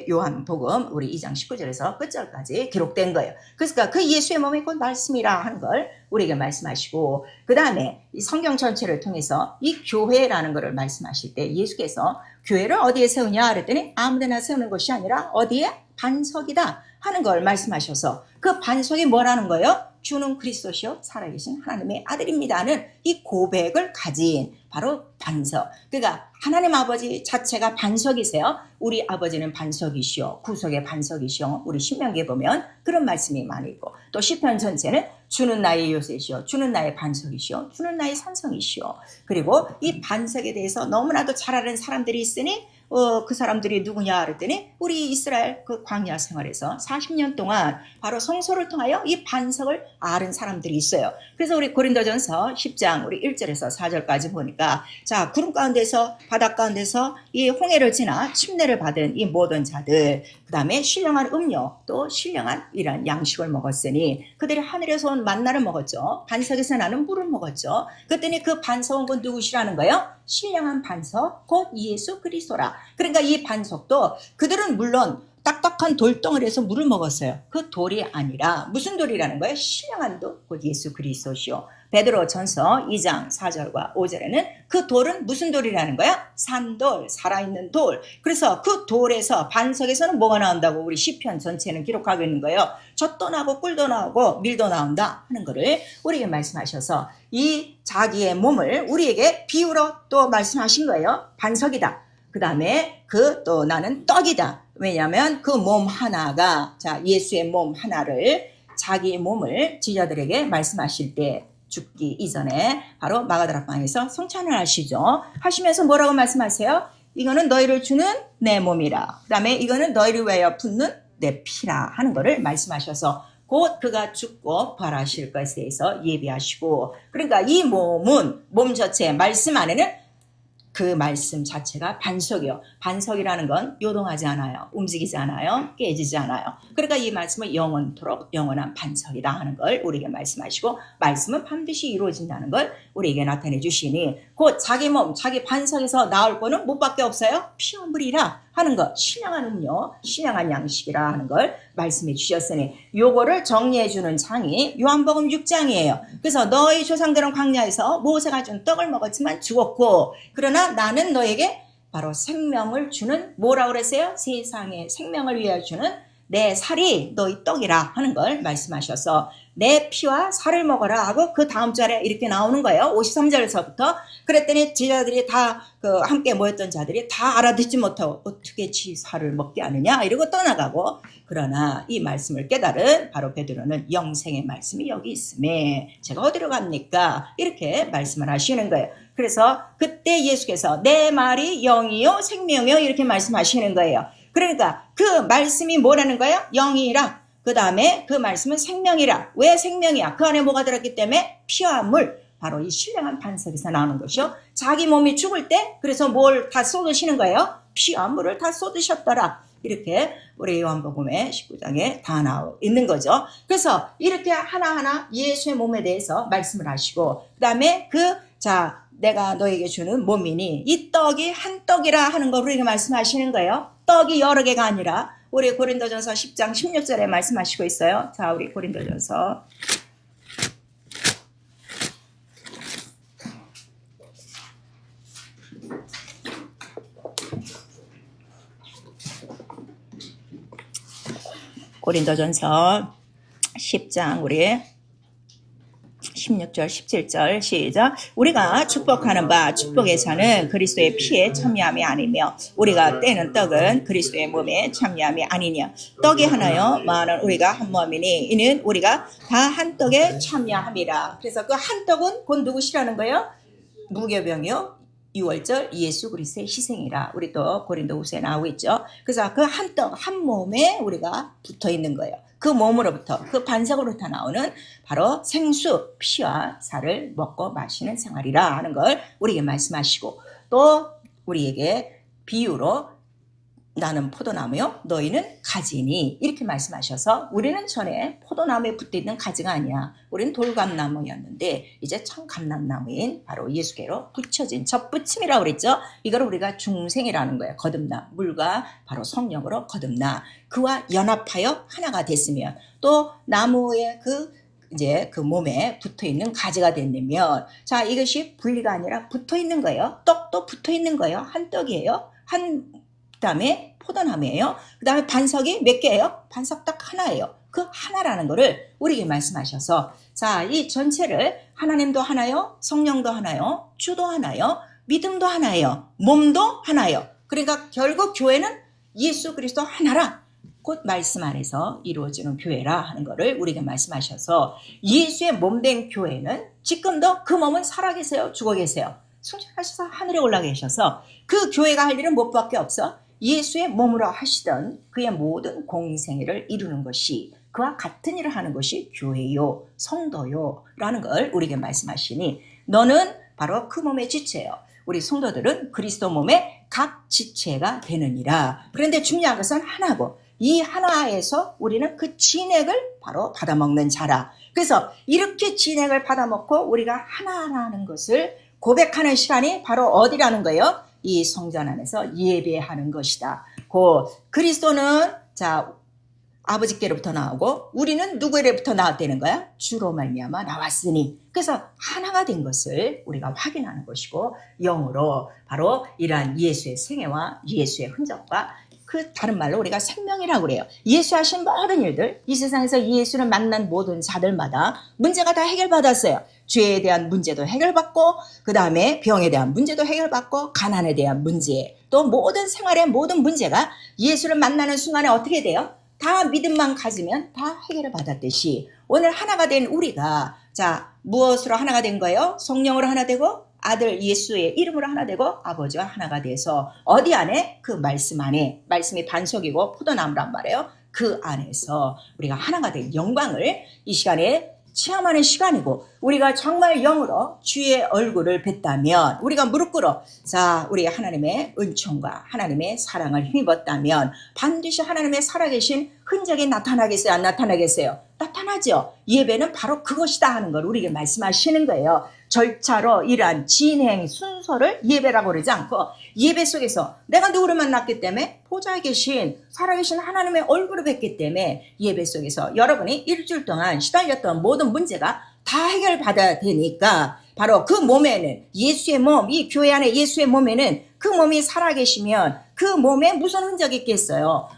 요한복음 우리 2장 19절에서 끝절까지 기록된 거예요. 그러니까 그 예수의 몸이 곧 말씀이라 하는 걸 우리에게 말씀하시고 그 다음에 이 성경 전체를 통해서 이 교회라는 것을 말씀하실 때 예수께서 교회를 어디에 세우냐 그랬더니 아무데나 세우는 것이 아니라 어디에? 반석이다 하는 걸 말씀하셔서 그 반석이 뭐라는 거예요? 주는 그리스도시요 살아계신 하나님의 아들입니다는 이 고백을 가진 바로 반석. 그러니까 하나님 아버지 자체가 반석이세요. 우리 아버지는 반석이시오. 구속의 반석이시오. 우리 신명기에 보면 그런 말씀이 많이 있고 또 시편 전체는 주는 나의 요새시오. 주는 나의 반석이시오. 주는 나의 산성이시오. 그리고 이 반석에 대해서 너무나도 잘 아는 사람들이 있으니 그 사람들이 누구냐 그랬더니 우리 이스라엘 그 광야 생활에서 40년 동안 바로 성소를 통하여 이 반석을 아는 사람들이 있어요. 그래서 우리 고린도전서 10장 우리 1절에서 4절까지 보니까 자 구름 가운데서 바닷 가운데서 이 홍해를 지나 침례를 받은 이 모든 자들 그 다음에 신령한 음료 또 신령한 이런 양식을 먹었으니 그들이 하늘에서 온 만나를 먹었죠. 반석에서 나는 물을 먹었죠. 그랬더니 그 반석은 곧 누구시라는 거예요? 신령한 반석 곧 예수 그리스도라. 그러니까 이 반석도 그들은 물론 딱딱한 돌덩어리에서 물을 먹었어요. 그 돌이 아니라 무슨 돌이라는 거예요? 신령한 돌 곧 예수 그리스도시요. 베드로전서 2장 4절과 5절에는 그 돌은 무슨 돌이라는 거야? 산돌, 살아있는 돌. 그래서 그 돌에서 반석에서는 뭐가 나온다고 우리 시편 전체는 기록하고 있는 거예요. 젖도 나고 꿀도 나오고 밀도 나온다 하는 거를 우리에게 말씀하셔서 이 자기의 몸을 우리에게 비유로 또 말씀하신 거예요. 반석이다. 그 다음에 그 또 나는 떡이다. 왜냐하면 그 몸 하나가 자 예수의 몸 하나를 자기 몸을 지자들에게 말씀하실 때 죽기 이전에 바로 마가다락방에서 성찬을 하시죠. 하시면서 뭐라고 말씀하세요? 이거는 너희를 주는 내 몸이라. 그 다음에 이거는 너희를 위하여 붓는 내 피라 하는 거를 말씀하셔서 곧 그가 죽고 부활하실 것에 대해서 예비하시고 그러니까 이 몸은 몸 자체 말씀 안에는 그 말씀 자체가 반석이요. 반석이라는 건 요동하지 않아요. 움직이지 않아요. 깨지지 않아요. 그러니까 이 말씀은 영원토록 영원한 반석이다 하는 걸 우리에게 말씀하시고 말씀은 반드시 이루어진다는 걸 우리에게 나타내 주시니 곧 자기 몸, 자기 반석에서 나올 거는 뭐밖에 없어요? 피와 물이라 하는 것, 신령한 음료, 신령한 양식이라 하는 걸 말씀해 주셨으니 요거를 정리해 주는 장이 요한복음 6장이에요. 그래서 너희 조상들은 광야에서 모세가 준 떡을 먹었지만 죽었고 그러나 나는 너에게 바로 생명을 주는 뭐라고 그랬어요? 세상의 생명을 위하여 주는 내 살이 너희 떡이라 하는 걸 말씀하셔서 내 피와 살을 먹어라 하고 그 다음 절에 이렇게 나오는 거예요. 53절에서부터 그랬더니 제자들이 다 그 함께 모였던 자들이 다 알아듣지 못하고 어떻게 지 살을 먹게 하느냐 이러고 떠나가고 그러나 이 말씀을 깨달은 바로 베드로는 영생의 말씀이 여기 있음에 제가 어디로 갑니까? 이렇게 말씀을 하시는 거예요. 그래서 그때 예수께서 내 말이 영이요 생명이요 이렇게 말씀하시는 거예요. 그러니까 그 말씀이 뭐라는 거예요? 영이라. 그 다음에 그 말씀은 생명이라. 왜 생명이야? 그 안에 뭐가 들었기 때문에 피와 물. 바로 이 신령한 반석에서 나오는 것이요. 자기 몸이 죽을 때 그래서 뭘 다 쏟으시는 거예요? 피와 물을 다 쏟으셨더라. 이렇게 우리 요한복음의 19장에 다 나와 있는 거죠. 그래서 이렇게 하나하나 예수의 몸에 대해서 말씀을 하시고 그 다음에 내가 너에게 주는 몸이니 이 떡이 한 떡이라 하는 걸 우리에게 말씀하시는 거예요. 떡이 여러 개가 아니라 우리 고린도전서 10장 16절에 말씀하시고 있어요. 자, 우리 고린도전서 고린도전서 10장 우리 16절 17절 시작. 우리가 축복하는 바 축복에서는 그리스도의 피에 참여함이 아니며 우리가 떼는 떡은 그리스도의 몸에 참여함이 아니냐. 떡이 하나요 많은 우리가 한 몸이니 이는 우리가 다 한 떡에 참여함이라. 그래서 그 한 떡은 곧 누구시라는 거예요? 무교병이요 6월절 예수 그리스도의 희생이라. 우리 또 고린도후서에 나오고 있죠. 그래서 그 한 떡 한 몸에 우리가 붙어 있는 거예요. 그 몸으로부터 그 반석으로부터 나오는 바로 생수 피와 살을 먹고 마시는 생활이라 하는 걸 우리에게 말씀하시고 또 우리에게 비유로 나는 포도나무요 너희는 가지니 이렇게 말씀하셔서 우리는 전에 포도나무에 붙어있는 가지가 아니야. 우리는 돌감나무였는데 이제 청감람나무인 바로 예수께로 붙여진 접붙임이라고 그랬죠. 이걸 우리가 중생이라는 거예요. 거듭나 물과 바로 성령으로 거듭나 그와 연합하여 하나가 됐으면 또 나무의 그 몸에 붙어있는 가지가 됐으면 자 이것이 분리가 아니라 붙어있는 거예요. 떡도 붙어있는 거예요. 한 떡이에요. 그 다음에 포도나무예요. 그 다음에 반석이 몇 개예요? 반석 딱 하나예요. 그 하나라는 거를 우리에게 말씀하셔서 자, 이 전체를 하나님도 하나요? 성령도 하나요? 주도 하나요? 믿음도 하나예요. 몸도 하나예요. 그러니까 결국 교회는 예수 그리스도 하나라. 곧 말씀 안에서 이루어지는 교회라 하는 거를 우리에게 말씀하셔서 예수의 몸된 교회는 지금도 그 몸은 살아계세요? 죽어 계세요? 승천하셔서 하늘에 올라 계셔서 그 교회가 할 일은 무엇밖에 없어? 예수의 몸으로 하시던 그의 모든 공생애를 이루는 것이 그와 같은 일을 하는 것이 교회요 성도요 라는 걸 우리에게 말씀하시니 너는 바로 그 몸의 지체예요. 우리 성도들은 그리스도 몸의 각 지체가 되느니라. 그런데 중요한 것은 하나고 이 하나에서 우리는 그 진액을 바로 받아먹는 자라. 그래서 이렇게 진액을 받아먹고 우리가 하나라는 것을 고백하는 시간이 바로 어디라는 거예요? 이 성전 안에서 예배하는 것이다. 그리스도는 자 아버지께로부터 나오고 우리는 누구로부터 나왔다는 거야? 주로 말미암아 나왔으니. 그래서 하나가 된 것을 우리가 확인하는 것이고 영으로 바로 이러한 예수의 생애와 예수의 흔적과 그 다른 말로 우리가 생명이라고 그래요. 예수 하신 모든 일들 이 세상에서 예수를 만난 모든 자들마다 문제가 다 해결받았어요. 죄에 대한 문제도 해결받고 그 다음에 병에 대한 문제도 해결받고 가난에 대한 문제 또 모든 생활의 모든 문제가 예수를 만나는 순간에 어떻게 돼요? 다 믿음만 가지면 다 해결을 받았듯이 오늘 하나가 된 우리가 자 무엇으로 하나가 된 거예요? 성령으로 하나 되고 아들 예수의 이름으로 하나 되고 아버지와 하나가 돼서 어디 안에? 그 말씀 안에 말씀이 반석이고 포도나무란 말이에요. 그 안에서 우리가 하나가 된 영광을 이 시간에 체험하는 시간이고 우리가 정말 영으로 주의 얼굴을 뵀다면 우리가 무릎 꿇어 자 우리 하나님의 은총과 하나님의 사랑을 힘입었다면 반드시 하나님의 살아계신 흔적이 나타나겠어요? 안 나타나겠어요? 나타나죠. 예배는 바로 그것이다 하는 걸 우리에게 말씀하시는 거예요. 절차로 이러한 진행 순서를 예배라고 그러지 않고 예배 속에서 내가 누구를 만났기 때문에 보좌에 계신 살아계신 하나님의 얼굴을 뵙기 때문에 예배 속에서 여러분이 일주일 동안 시달렸던 모든 문제가 다 해결받아야 되니까 바로 그 몸에는 예수의 몸, 이 교회 안에 예수의 몸에는 그 몸이 살아계시면 그 몸에 무슨 흔적이 있겠어요?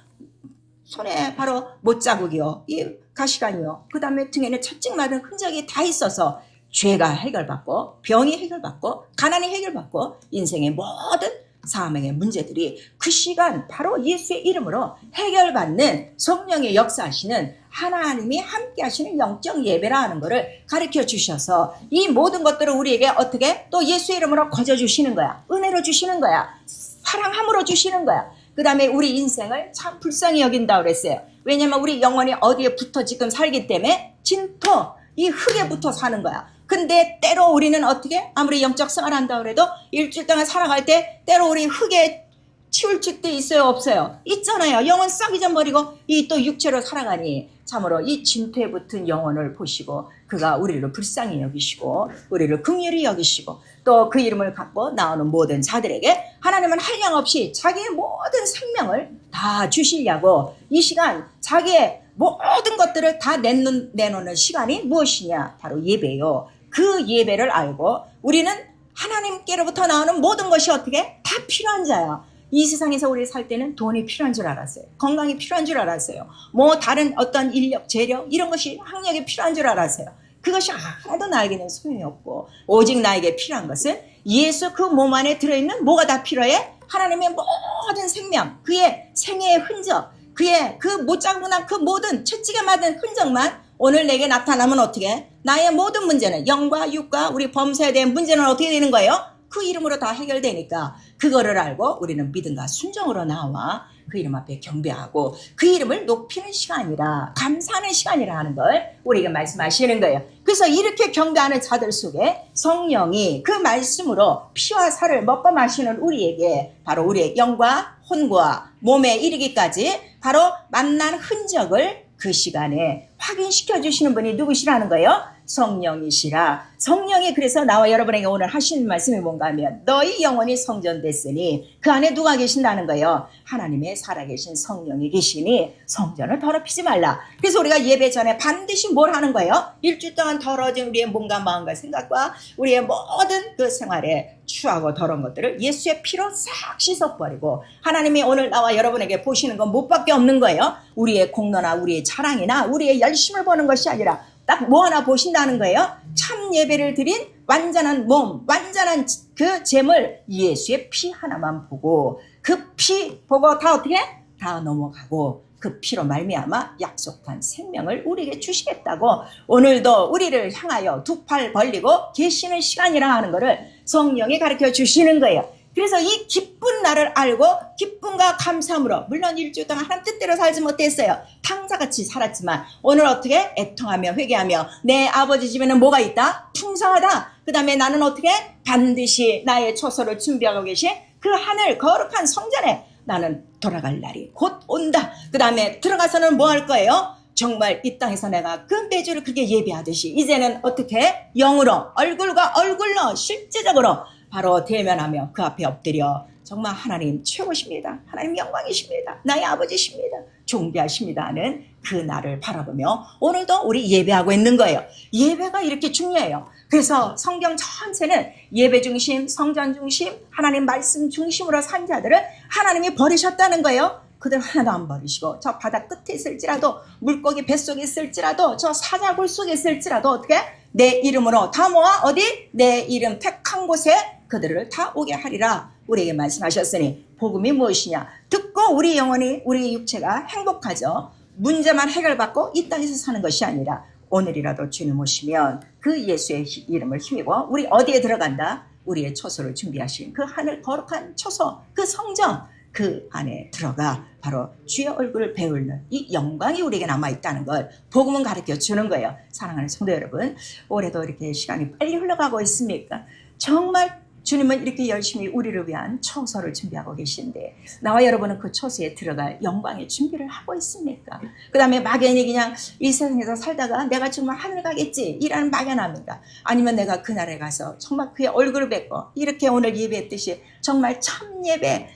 손에 바로 못자국이요, 이 가시관이요, 그 다음에 등에는 채찍 맞은 흔적이 다 있어서 죄가 해결받고 병이 해결받고 가난이 해결받고 인생의 모든 사명의 문제들이 그 시간 바로 예수의 이름으로 해결받는 성령의 역사하시는 하나님이 함께 하시는 영적 예배라 하는 것을 가르쳐 주셔서 이 모든 것들을 우리에게 어떻게 또 예수의 이름으로 거저 주시는 거야. 은혜로 주시는 거야. 사랑함으로 주시는 거야. 그 다음에 우리 인생을 참 불쌍히 여긴다고 그랬어요. 왜냐면 우리 영혼이 어디에 붙어 지금 살기 때문에 진토 이 흙에 붙어 사는 거야. 근데 때로 우리는 어떻게 아무리 영적 생활한다 그래도 일주일 동안 살아갈 때 때로 우리 흙에 치울칠 때 있어요 없어요? 있잖아요. 영혼 싹 잊어버리고 이 또 육체로 살아가니 참으로 이 진토에 붙은 영혼을 보시고 그가 우리를 불쌍히 여기시고 우리를 긍휼히 여기시고 또 그 이름을 갖고 나오는 모든 자들에게 하나님은 한량없이 자기의 모든 생명을 다 주시려고 이 시간 자기의 모든 것들을 다 내놓는 시간이 무엇이냐? 바로 예배요. 그 예배를 알고 우리는 하나님께로부터 나오는 모든 것이 어떻게? 다 필요한 자야. 이 세상에서 우리 살 때는 돈이 필요한 줄 알았어요. 건강이 필요한 줄 알았어요. 뭐 다른 어떤 인력, 재력 이런 것이 학력이 필요한 줄 알았어요. 그것이 하나도 나에게는 소용이 없고 오직 나에게 필요한 것은 예수 그 몸 안에 들어있는 뭐가 다 필요해? 하나님의 모든 생명, 그의 생애의 흔적, 그의 그 못자국난 그 모든 채찍에 맞은 흔적만 오늘 내게 나타나면 어떻게? 나의 모든 문제는 영과 육과 우리 범사에 대한 문제는 어떻게 되는 거예요? 그 이름으로 다 해결되니까 그거를 알고 우리는 믿음과 순종으로 나와 그 이름 앞에 경배하고 그 이름을 높이는 시간이라 감사하는 시간이라 하는 걸 우리에게 말씀하시는 거예요. 그래서 이렇게 경배하는 자들 속에 성령이 그 말씀으로 피와 살을 먹고 마시는 우리에게 바로 우리의 영과 혼과 몸에 이르기까지 바로 만난 흔적을 그 시간에 확인시켜 주시는 분이 누구시라는 거예요? 성령이시라. 성령이 그래서 나와 여러분에게 오늘 하시는 말씀이 뭔가 하면 너희 영혼이 성전됐으니 그 안에 누가 계신다는 거예요? 하나님의 살아계신 성령이 계시니 성전을 더럽히지 말라. 그래서 우리가 예배 전에 반드시 뭘 하는 거예요? 일주일 동안 더러워진 우리의 몸과 마음과 생각과 우리의 모든 그 생활에 추하고 더러운 것들을 예수의 피로 싹 씻어버리고 하나님이 오늘 나와 여러분에게 보시는 건 못밖에 없는 거예요. 우리의 공로나 우리의 자랑이나 우리의 열심을 보는 것이 아니라 딱 뭐 하나 보신다는 거예요. 참 예배를 드린 완전한 몸, 완전한 그 제물 예수의 피 하나만 보고 그 피 보고 다 어떻게? 다 넘어가고 그 피로 말미암아 약속한 생명을 우리에게 주시겠다고 오늘도 우리를 향하여 두 팔 벌리고 계시는 시간이라 하는 것을 성령이 가르쳐 주시는 거예요. 그래서 이 기쁜 나를 알고 기쁨과 감사함으로 물론 일주일 동안 하나님 뜻대로 살지 못했어요. 탕자같이 살았지만 오늘 어떻게 애통하며 회개하며 내 아버지 집에는 뭐가 있다? 풍성하다. 그 다음에 나는 어떻게 반드시 나의 처소를 준비하고 계신 그 하늘 거룩한 성전에 나는 돌아갈 날이 곧 온다. 그 다음에 들어가서는 뭐 할 거예요? 정말 이 땅에서 내가 그 매주를 그렇게 예배하듯이 이제는 어떻게 영으로 얼굴과 얼굴로 실제적으로 바로 대면하며 그 앞에 엎드려 정말 하나님 최고십니다. 하나님 영광이십니다. 나의 아버지십니다. 존귀하십니다 하는 그 날을 바라보며 오늘도 우리 예배하고 있는 거예요. 예배가 이렇게 중요해요. 그래서 성경 전체는 예배 중심, 성전 중심, 하나님 말씀 중심으로 산 자들을 하나님이 버리셨다는 거예요. 그들 하나도 안 버리시고 저 바다 끝에 있을지라도 물고기 뱃속에 있을지라도 저 사자굴 속에 있을지라도 어떻게 내 이름으로 다 모아 어디? 내 이름 택한 곳에 그들을 다 오게 하리라 우리에게 말씀하셨으니 복음이 무엇이냐? 듣고 우리 영혼이 우리 육체가 행복하죠. 문제만 해결받고 이 땅에서 사는 것이 아니라 오늘이라도 주님 오시면 그 예수의 이름을 힘입어 우리 어디에 들어간다? 우리의 처소를 준비하신 그 하늘 거룩한 처소 그 성전 그 안에 들어가 바로 주의 얼굴을 배우는 이 영광이 우리에게 남아있다는 걸 복음은 가르쳐 주는 거예요. 사랑하는 성도 여러분, 올해도 이렇게 시간이 빨리 흘러가고 있습니까? 정말 주님은 이렇게 열심히 우리를 위한 처소를 준비하고 계신데 나와 여러분은 그 처소에 들어갈 영광의 준비를 하고 있습니까? 그 다음에 막연히 그냥 이 세상에서 살다가 내가 정말 하늘 가겠지 이라는 막연함인가? 아니면 내가 그날에 가서 정말 그의 얼굴을 뵙고 이렇게 오늘 예배했듯이 정말 참 예배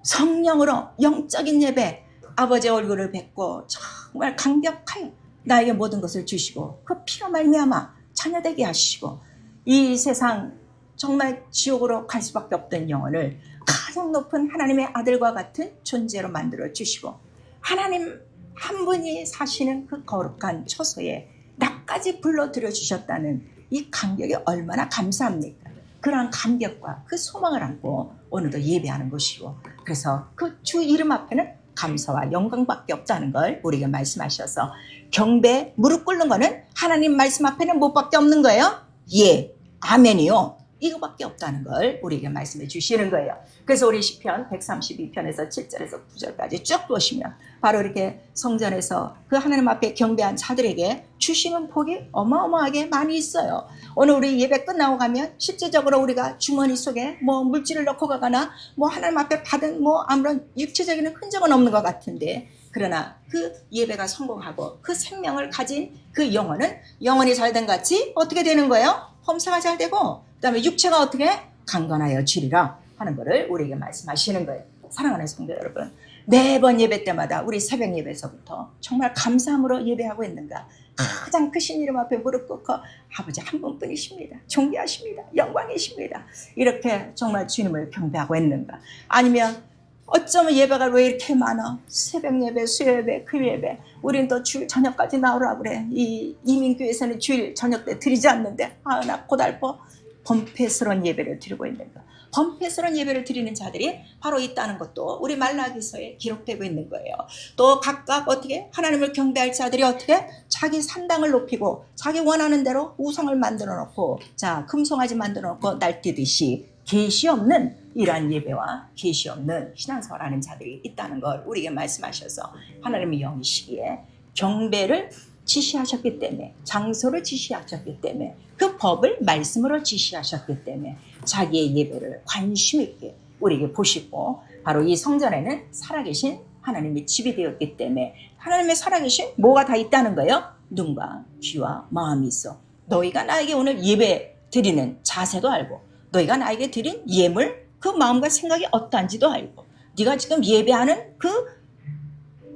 성령으로 영적인 예배 아버지의 얼굴을 뵙고 정말 강력하여 나에게 모든 것을 주시고 그 피로 말미암아 자녀되게 하시고 이 세상 정말 지옥으로 갈 수밖에 없던 영혼을 가장 높은 하나님의 아들과 같은 존재로 만들어 주시고 하나님 한 분이 사시는 그 거룩한 처소에 나까지 불러들여 주셨다는 이 감격이 얼마나 감사합니까? 그러한 감격과 그 소망을 안고 오늘도 예배하는 것이고 그래서 그 주 이름 앞에는 감사와 영광밖에 없다는 걸 우리에게 말씀하셔서 경배 무릎 꿇는 거는 하나님 말씀 앞에는 뭐밖에 없는 거예요? 예, 아멘이요. 이거밖에 없다는 걸 우리에게 말씀해 주시는 거예요. 그래서 우리 시편 132편에서 7절에서 9절까지 쭉 보시면 바로 이렇게 성전에서 그 하나님 앞에 경배한 자들에게 주시는 복이 어마어마하게 많이 있어요. 오늘 우리 예배 끝나고 가면 실제적으로 우리가 주머니 속에 뭐 물질을 넣고 가거나 뭐 하나님 앞에 받은 뭐 아무런 육체적인 흔적은 없는 것 같은데, 그러나 그 예배가 성공하고 그 생명을 가진 그 영혼은 영혼이 잘된 같이 어떻게 되는 거예요? 범사가 잘 되고, 그 다음에 육체가 어떻게 강건하여 지리라 하는 것을 우리에게 말씀하시는 거예요. 사랑하는 성도 여러분, 매번 예배 때마다 우리 새벽 예배에서부터 정말 감사함으로 예배하고 있는가? 가장 크신 이름 앞에 무릎 꿇고 아버지 한 분뿐이십니다. 존귀하십니다. 영광이십니다. 이렇게 정말 주님을 경배하고 있는가? 아니면 어쩌면 예배가 왜 이렇게 많아? 새벽 예배, 수요예배, 금요예배. 우린 또 주일 저녁까지 나오라 그래. 이 이민교회에서는 주일 저녁 때 드리지 않는데 나 고달퍼. 범패스러운 예배를 드리고 있는가? 범패스러운 예배를 드리는 자들이 바로 있다는 것도 우리 말라기서에 기록되고 있는 거예요. 또 각각 어떻게 하나님을 경배할 자들이 어떻게 자기 산당을 높이고 자기 원하는 대로 우상을 만들어 놓고 자 금송아지 만들어 놓고 날뛰듯이 계시 없는 이러한 예배와 계시 없는 신앙생활하는 자들이 있다는 걸 우리에게 말씀하셔서 하나님의 영이시기에 경배를 지시하셨기 때문에, 장소를 지시하셨기 때문에, 그 법을 말씀으로 지시하셨기 때문에 자기의 예배를 관심 있게 우리에게 보시고, 바로 이 성전에는 살아계신 하나님의 집이 되었기 때문에 하나님의 살아계신 뭐가 다 있다는 거예요? 눈과 귀와 마음이 있어. 너희가 나에게 오늘 예배 드리는 자세도 알고, 너희가 나에게 드린 예물, 그 마음과 생각이 어떠한지도 알고, 네가 지금 예배하는 그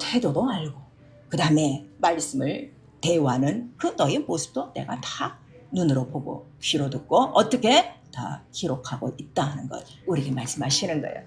태도도 알고, 그 다음에 말씀을 대화하는 그 너의 모습도 내가 다 눈으로 보고 귀로 듣고 어떻게 다 기록하고 있다는 걸 우리에게 말씀하시는 거예요.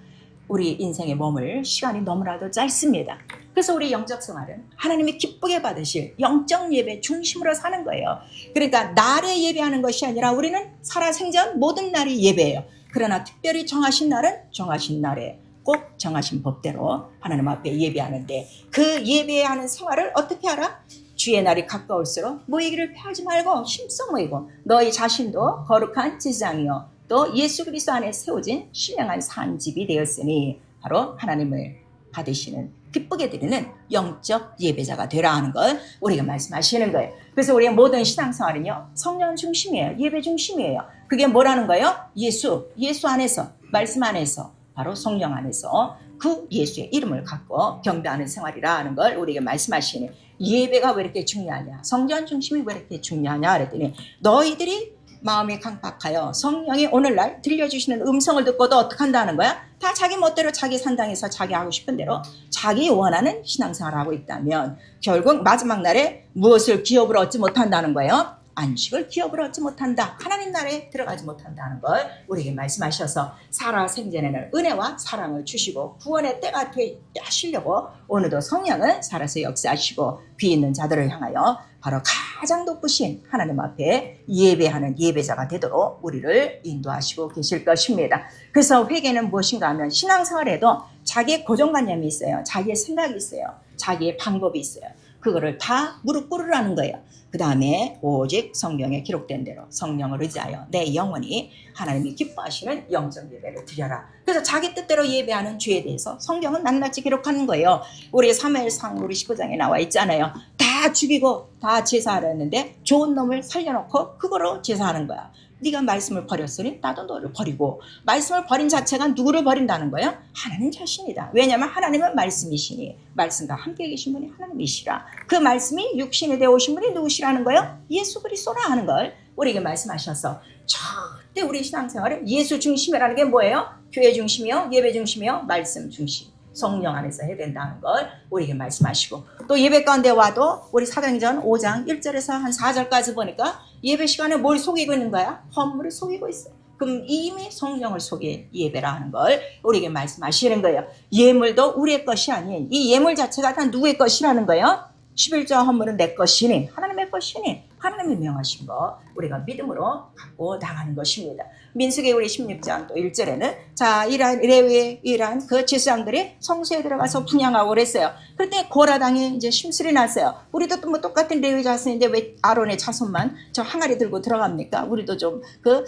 우리 인생에 머물 시간이 너무나도 짧습니다. 그래서 우리 영적 생활은 하나님이 기쁘게 받으실 영적 예배 중심으로 사는 거예요. 그러니까 날에 예배하는 것이 아니라 우리는 살아생전 모든 날이 예배예요. 그러나 특별히 정하신 날은 정하신 날에 꼭 정하신 법대로 하나님 앞에 예배하는데, 그 예배하는 생활을 어떻게 하라? 주의 날이 가까울수록 모이기를 피하지 말고 힘써 모이고 너희 자신도 거룩한 제사장이요 또 예수 그리스도 안에 세워진 신령한 산집이 되었으니 바로 하나님을 받으시는 기쁘게 드리는 영적 예배자가 되라 하는 걸 우리가 말씀하시는 거예요. 그래서 우리의 모든 신앙생활은요 성령 중심이에요. 예배 중심이에요. 그게 뭐라는 거예요? 예수 안에서, 말씀 안에서, 바로 성령 안에서 그 예수의 이름을 갖고 경배하는 생활이라 하는 걸 우리에게 말씀하시니, 예배가 왜 이렇게 중요하냐, 성전 중심이 왜 이렇게 중요하냐 그랬더니 너희들이 마음이 강팍하여 성령이 오늘날 들려주시는 음성을 듣고도 어떻게 한다는 거야? 다 자기 멋대로 자기 산당에서 자기 하고 싶은 대로 자기 원하는 신앙생활을 하고 있다면 결국 마지막 날에 무엇을 기업으로 얻지 못한다는 거예요? 안식을 기업으로 얻지 못한다. 하나님 나라에 들어가지 못한다는 걸 우리에게 말씀하셔서 살아생전에는 은혜와 사랑을 주시고 구원의 때가 되게 하시려고 오늘도 성령은 살아서 역사하시고 귀 있는 자들을 향하여 바로 가장 높으신 하나님 앞에 예배하는 예배자가 되도록 우리를 인도하시고 계실 것입니다. 그래서 회개는 무엇인가 하면 신앙생활에도 자기의 고정관념이 있어요. 자기의 생각이 있어요. 자기의 방법이 있어요. 그거를 다 무릎 꿇으라는 거예요. 그 다음에 오직 성경에 기록된 대로 성령을 의지하여 내 영혼이 하나님이 기뻐하시는 영적 예배를 드려라. 그래서 자기 뜻대로 예배하는 죄에 대해서 성경은 낱낱이 기록하는 거예요. 우리 사무엘상 우리 19장에 나와 있잖아요. 다 죽이고 다 제사하려 했는데 좋은 놈을 살려놓고 그거로 제사하는 거야. 네가 말씀을 버렸으니 나도 너를 버리고, 말씀을 버린 자체가 누구를 버린다는 거예요? 하나님 자신이다. 왜냐하면 하나님은 말씀이시니 말씀과 함께 계신 분이 하나님이시라. 그 말씀이 육신이 되어 오신 분이 누구시라는 거예요? 예수 그리스도라 하는 걸 우리에게 말씀하셔서 절대 우리 신앙생활은 예수 중심이라는 게 뭐예요? 교회 중심이요, 예배 중심이요, 말씀 중심, 성령 안에서 해야 된다는 걸 우리에게 말씀하시고, 또 예배 가운데 와도 우리 사도행전 5장 1절에서 한 4절까지 보니까 예배 시간에 뭘 속이고 있는 거야? 헌물을 속이고 있어요. 그럼 이미 성령을 속인 예배라 하는 걸 우리에게 말씀하시는 거예요. 예물도 우리의 것이 아닌 이 예물 자체가 다 누구의 것이라는 거예요? 11조 헌물은 내 것이니 하나님의 것이니 하나님이 명하신 거 우리가 믿음으로 갖고 나가는 것입니다. 민수기 우리 16장 또 1절에는 자 이러한 레위 이러한 그 제사장들이 성소에 들어가서 분향하고 그랬어요. 그런데 고라당이 이제 심술이 났어요. 우리도 또 뭐 똑같은 레위 자손인데 왜 아론의 자손만 저 항아리 들고 들어갑니까? 우리도 좀 그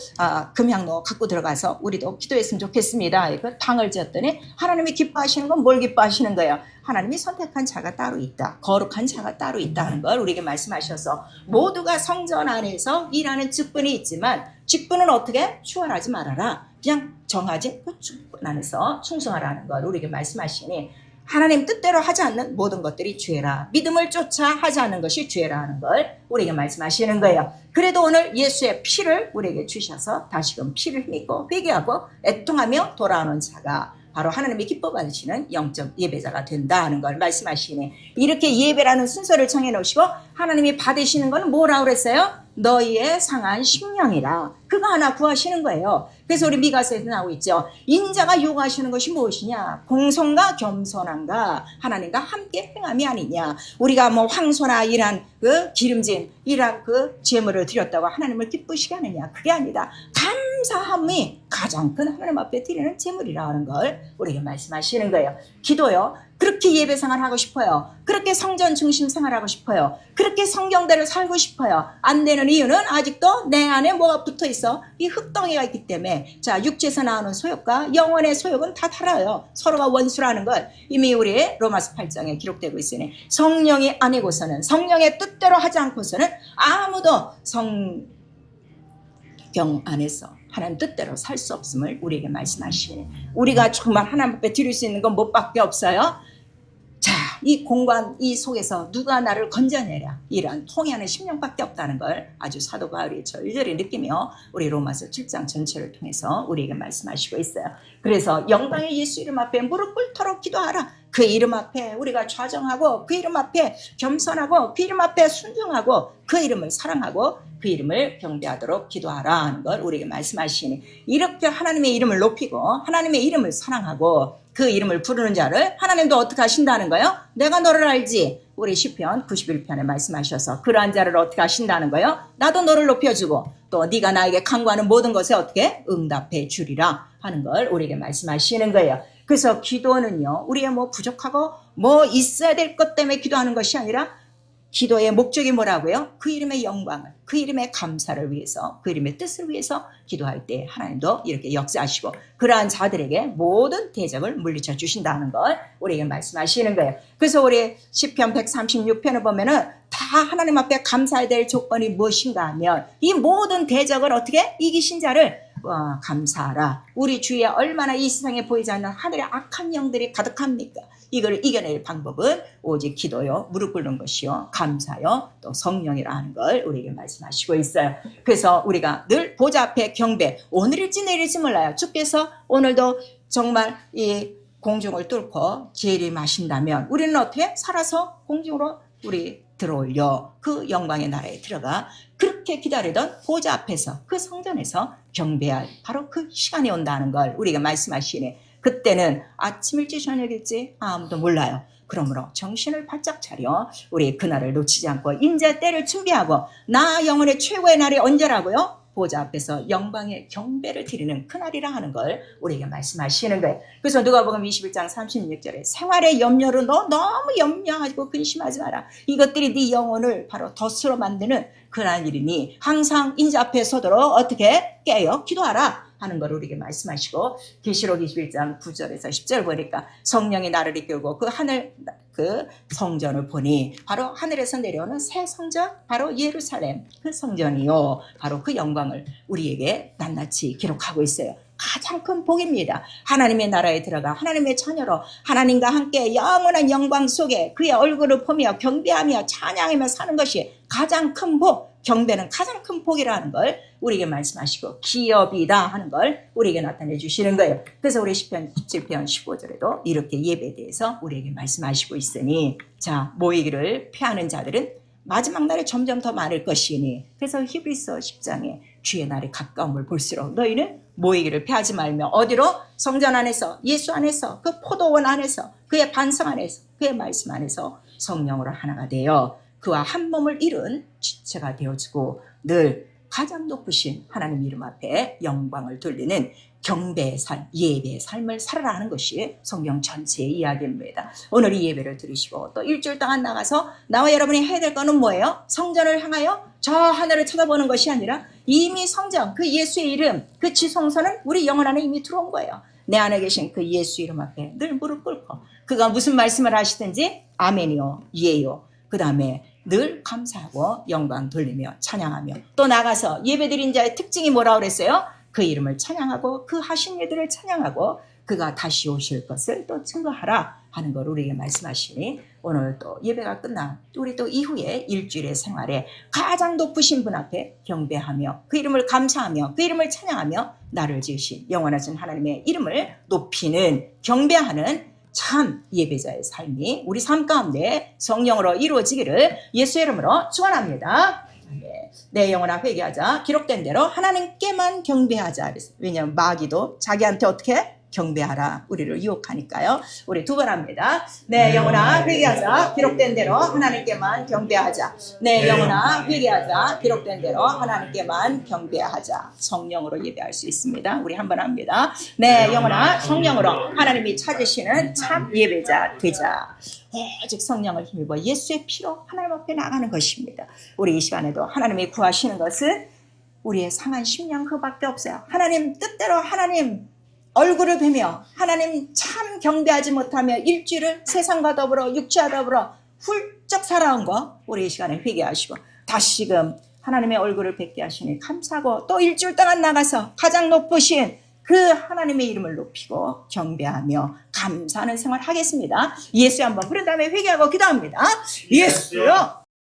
금향로 갖고 들어가서 우리도 기도했으면 좋겠습니다. 그 당을 지었더니 하나님이 기뻐하시는 건 뭘 기뻐하시는 거예요? 하나님이 선택한 자가 따로 있다. 거룩한 자가 따로 있다는 걸 우리에게 말씀하셔서 모두가 성전 안에서 일하는 직분이 있지만 직분은 어떻게? 추월하지 말아라. 그냥 정하진 그 직분 안에서 충성하라는 걸 우리에게 말씀하시니 하나님 뜻대로 하지 않는 모든 것들이 죄라. 믿음을 쫓아 하지 않는 것이 죄라 하는 걸 우리에게 말씀하시는 거예요. 그래도 오늘 예수의 피를 우리에게 주셔서 다시금 피를 믿고 회개하고 애통하며 돌아오는 자가 바로 하나님이 기뻐 받으시는 영적 예배자가 된다 하는 걸 말씀하시네. 이렇게 예배라는 순서를 정해놓으시고 하나님이 받으시는 건 뭐라고 그랬어요? 너희의 상한 심령이라. 그거 하나 구하시는 거예요. 그래서 우리 미가서에도 나오고 있죠. 인자가 요구하시는 것이 무엇이냐? 공성과 겸손함과 하나님과 함께 행함이 아니냐. 우리가 뭐 황소나 이란 그 기름진 이란 그 제물을 드렸다고 하나님을 기쁘시게 하느냐. 그게 아니다. 감사함이 가장 큰 하나님 앞에 드리는 제물이라 하는 걸 우리에게 말씀하시는 거예요. 기도요. 그렇게 예배 생활하고 싶어요. 그렇게 성전 중심 생활하고 싶어요. 그렇게 성경대로 살고 싶어요. 안 되는 이유는 아직도 내 안에 뭐가 붙어 있어? 이 흙덩이가 있기 때문에 자 육체에서 나오는 소욕과 영혼의 소욕은 다 달라요. 서로가 원수라는 걸 이미 우리 로마서 8장에 기록되고 있으니 성령이 아니고서는 성령의 뜻대로 하지 않고서는 아무도 성경 안에서 하나님 뜻대로 살 수 없음을 우리에게 말씀하시네. 우리가 정말 하나님 앞에 드릴 수 있는 건 뭐밖에 없어요? 자, 이 공간 이 속에서 누가 나를 건져내랴 이런 통해하는 심령밖에 없다는 걸 아주 사도 바울이 절절히 느끼며 우리 로마서 7장 전체를 통해서 우리에게 말씀하시고 있어요. 그래서 영광의 예수 이름 앞에 무릎 꿇도록 기도하라. 그 이름 앞에 우리가 좌정하고 그 이름 앞에 겸손하고 그 이름 앞에 순종하고 그 이름을 사랑하고 그 이름을 경배하도록 기도하라 하는 걸 우리에게 말씀하시니 이렇게 하나님의 이름을 높이고 하나님의 이름을 사랑하고 그 이름을 부르는 자를 하나님도 어떻게 하신다는 거예요? 내가 너를 알지. 우리 시편 91편에 말씀하셔서 그러한 자를 어떻게 하신다는 거예요? 나도 너를 높여주고 또 네가 나에게 간구하는 모든 것에 어떻게 응답해 주리라 하는 걸 우리에게 말씀하시는 거예요. 그래서 기도는요 우리의 뭐 부족하고 뭐 있어야 될 것 때문에 기도하는 것이 아니라 기도의 목적이 뭐라고요? 그 이름의 영광을, 그 이름의 감사를 위해서, 그 이름의 뜻을 위해서 기도할 때 하나님도 이렇게 역사하시고 그러한 자들에게 모든 대적을 물리쳐 주신다는 걸 우리에게 말씀하시는 거예요. 그래서 우리 시편 136편을 보면은 다 하나님 앞에 감사해야 될 조건이 무엇인가 하면 이 모든 대적을 어떻게 이기신 자를 감사하라. 우리 주위에 얼마나 이 세상에 보이지 않는 하늘의 악한 영들이 가득합니까? 이걸 이겨낼 방법은 오직 기도요, 무릎 꿇는 것이요, 감사요, 또 성령이라 하는 걸 우리에게 말씀하시고 있어요. 그래서 우리가 늘 보좌 앞에 경배, 오늘일지 내일일지 몰라요. 주께서 오늘도 정말 이 공중을 뚫고 재림하신다면 우리는 어떻게 살아서 공중으로 우리 들어올려 그 영광의 나라에 들어가 그렇게 기다리던 보좌 앞에서 그 성전에서 경배할 바로 그 시간이 온다는 걸 우리가 말씀하시네. 그때는 아침일지 저녁일지 아무도 몰라요. 그러므로 정신을 바짝 차려 우리 그날을 놓치지 않고 인자 때를 준비하고 나 영혼의 최고의 날이 언제라고요? 보좌 앞에서 영광의 경배를 드리는 그날이라 하는 걸 우리에게 말씀하시는 거예요. 그래서 누가복음 21장 36절에 생활의 염려로 너 너무 염려하고 근심하지 마라. 이것들이 네 영혼을 바로 덫으로 만드는 그날이니 항상 인자 앞에 서도록 어떻게 깨어 기도하라 하는 걸 우리에게 말씀하시고 계시록 21장 9절에서 10절 보니까 성령이 나를 이끌고 그 하늘 그 성전을 보니 바로 하늘에서 내려오는 새 성전 바로 예루살렘 그 성전이요 바로 그 영광을 우리에게 낱낱이 기록하고 있어요. 가장 큰 복입니다. 하나님의 나라에 들어가 하나님의 자녀로 하나님과 함께 영원한 영광 속에 그의 얼굴을 보며 경배하며 찬양하며 사는 것이 가장 큰 복, 경배는 가장 큰 복이라는 걸 우리에게 말씀하시고 기업이다 하는 걸 우리에게 나타내 주시는 거예요. 그래서 우리 시편 17편 15절에도 이렇게 예배에 대해서 우리에게 말씀하시고 있으니 자 모이기를 피하는 자들은 마지막 날에 점점 더 많을 것이니 그래서 히브리서 10장에 주의 날이 가까움을 볼수록 너희는 모이기를 피하지 말며 어디로? 성전 안에서 예수 안에서 그 포도원 안에서 그의 반성 안에서 그의 말씀 안에서 성령으로 하나가 되어 그와 한 몸을 이룬 지체가 되어주고 늘 가장 높으신 하나님 이름 앞에 영광을 돌리는 경배의 삶, 예배의 삶을 살아라 하는 것이 성경 전체의 이야기입니다. 오늘 이 예배를 들으시고 또 일주일 동안 나가서 나와 여러분이 해야 될 거는 뭐예요? 성전을 향하여 저 하늘을 쳐다보는 것이 아니라 이미 성전, 그 예수의 이름, 그 지성소는 우리 영혼 안에 이미 들어온 거예요. 내 안에 계신 그 예수 이름 앞에 늘 무릎 꿇고 그가 무슨 말씀을 하시든지 아멘이요, 예요. 그 다음에 늘 감사하고 영광 돌리며 찬양하며 또 나가서 예배드린 자의 특징이 뭐라고 그랬어요? 그 이름을 찬양하고 그 하신 일들을 찬양하고 그가 다시 오실 것을 또 증거하라 하는 걸 우리에게 말씀하시니 오늘 또 예배가 끝나 우리 또 이후에 일주일의 생활에 가장 높으신 분 앞에 경배하며 그 이름을 감사하며 그 이름을 찬양하며 나를 지으신 영원하신 하나님의 이름을 높이는 경배하는 참 예배자의 삶이 우리 삶 가운데 성령으로 이루어지기를 예수의 이름으로 축원합니다. 내 영혼아 회개하자. 기록된 대로 하나님께만 경배하자. 왜냐하면 마귀도 자기한테 어떻게 경배하라 우리를 유혹하니까요. 우리 두 번 합니다. 내 영혼아 회개하자. 기록된 대로 하나님께만 경배하자. 내 영혼아 회개하자. 기록된 대로 하나님께만 경배하자. 성령으로 예배할 수 있습니다. 우리 한 번 합니다. 내 영혼아 성령으로 하나님이 찾으시는 참 예배자 되자. 오직 성령을 힘입어 예수의 피로 하나님 앞에 나가는 것입니다. 우리 이 시간에도 하나님이 구하시는 것은 우리의 상한 심령 그밖에 없어요. 하나님 뜻대로 하나님 얼굴을 뵈며 하나님 참 경배하지 못하며 일주일을 세상과 더불어 육체와 더불어 훌쩍 살아온 거 우리 이 시간에 회개하시고 다시금 하나님의 얼굴을 뵙게 하시니 감사하고 또 일주일 동안 나가서 가장 높으신 그 하나님의 이름을 높이고 경배하며 감사하는 생활 하겠습니다. 예수 한번 부른 다음에 회개하고 기도합니다. 예수요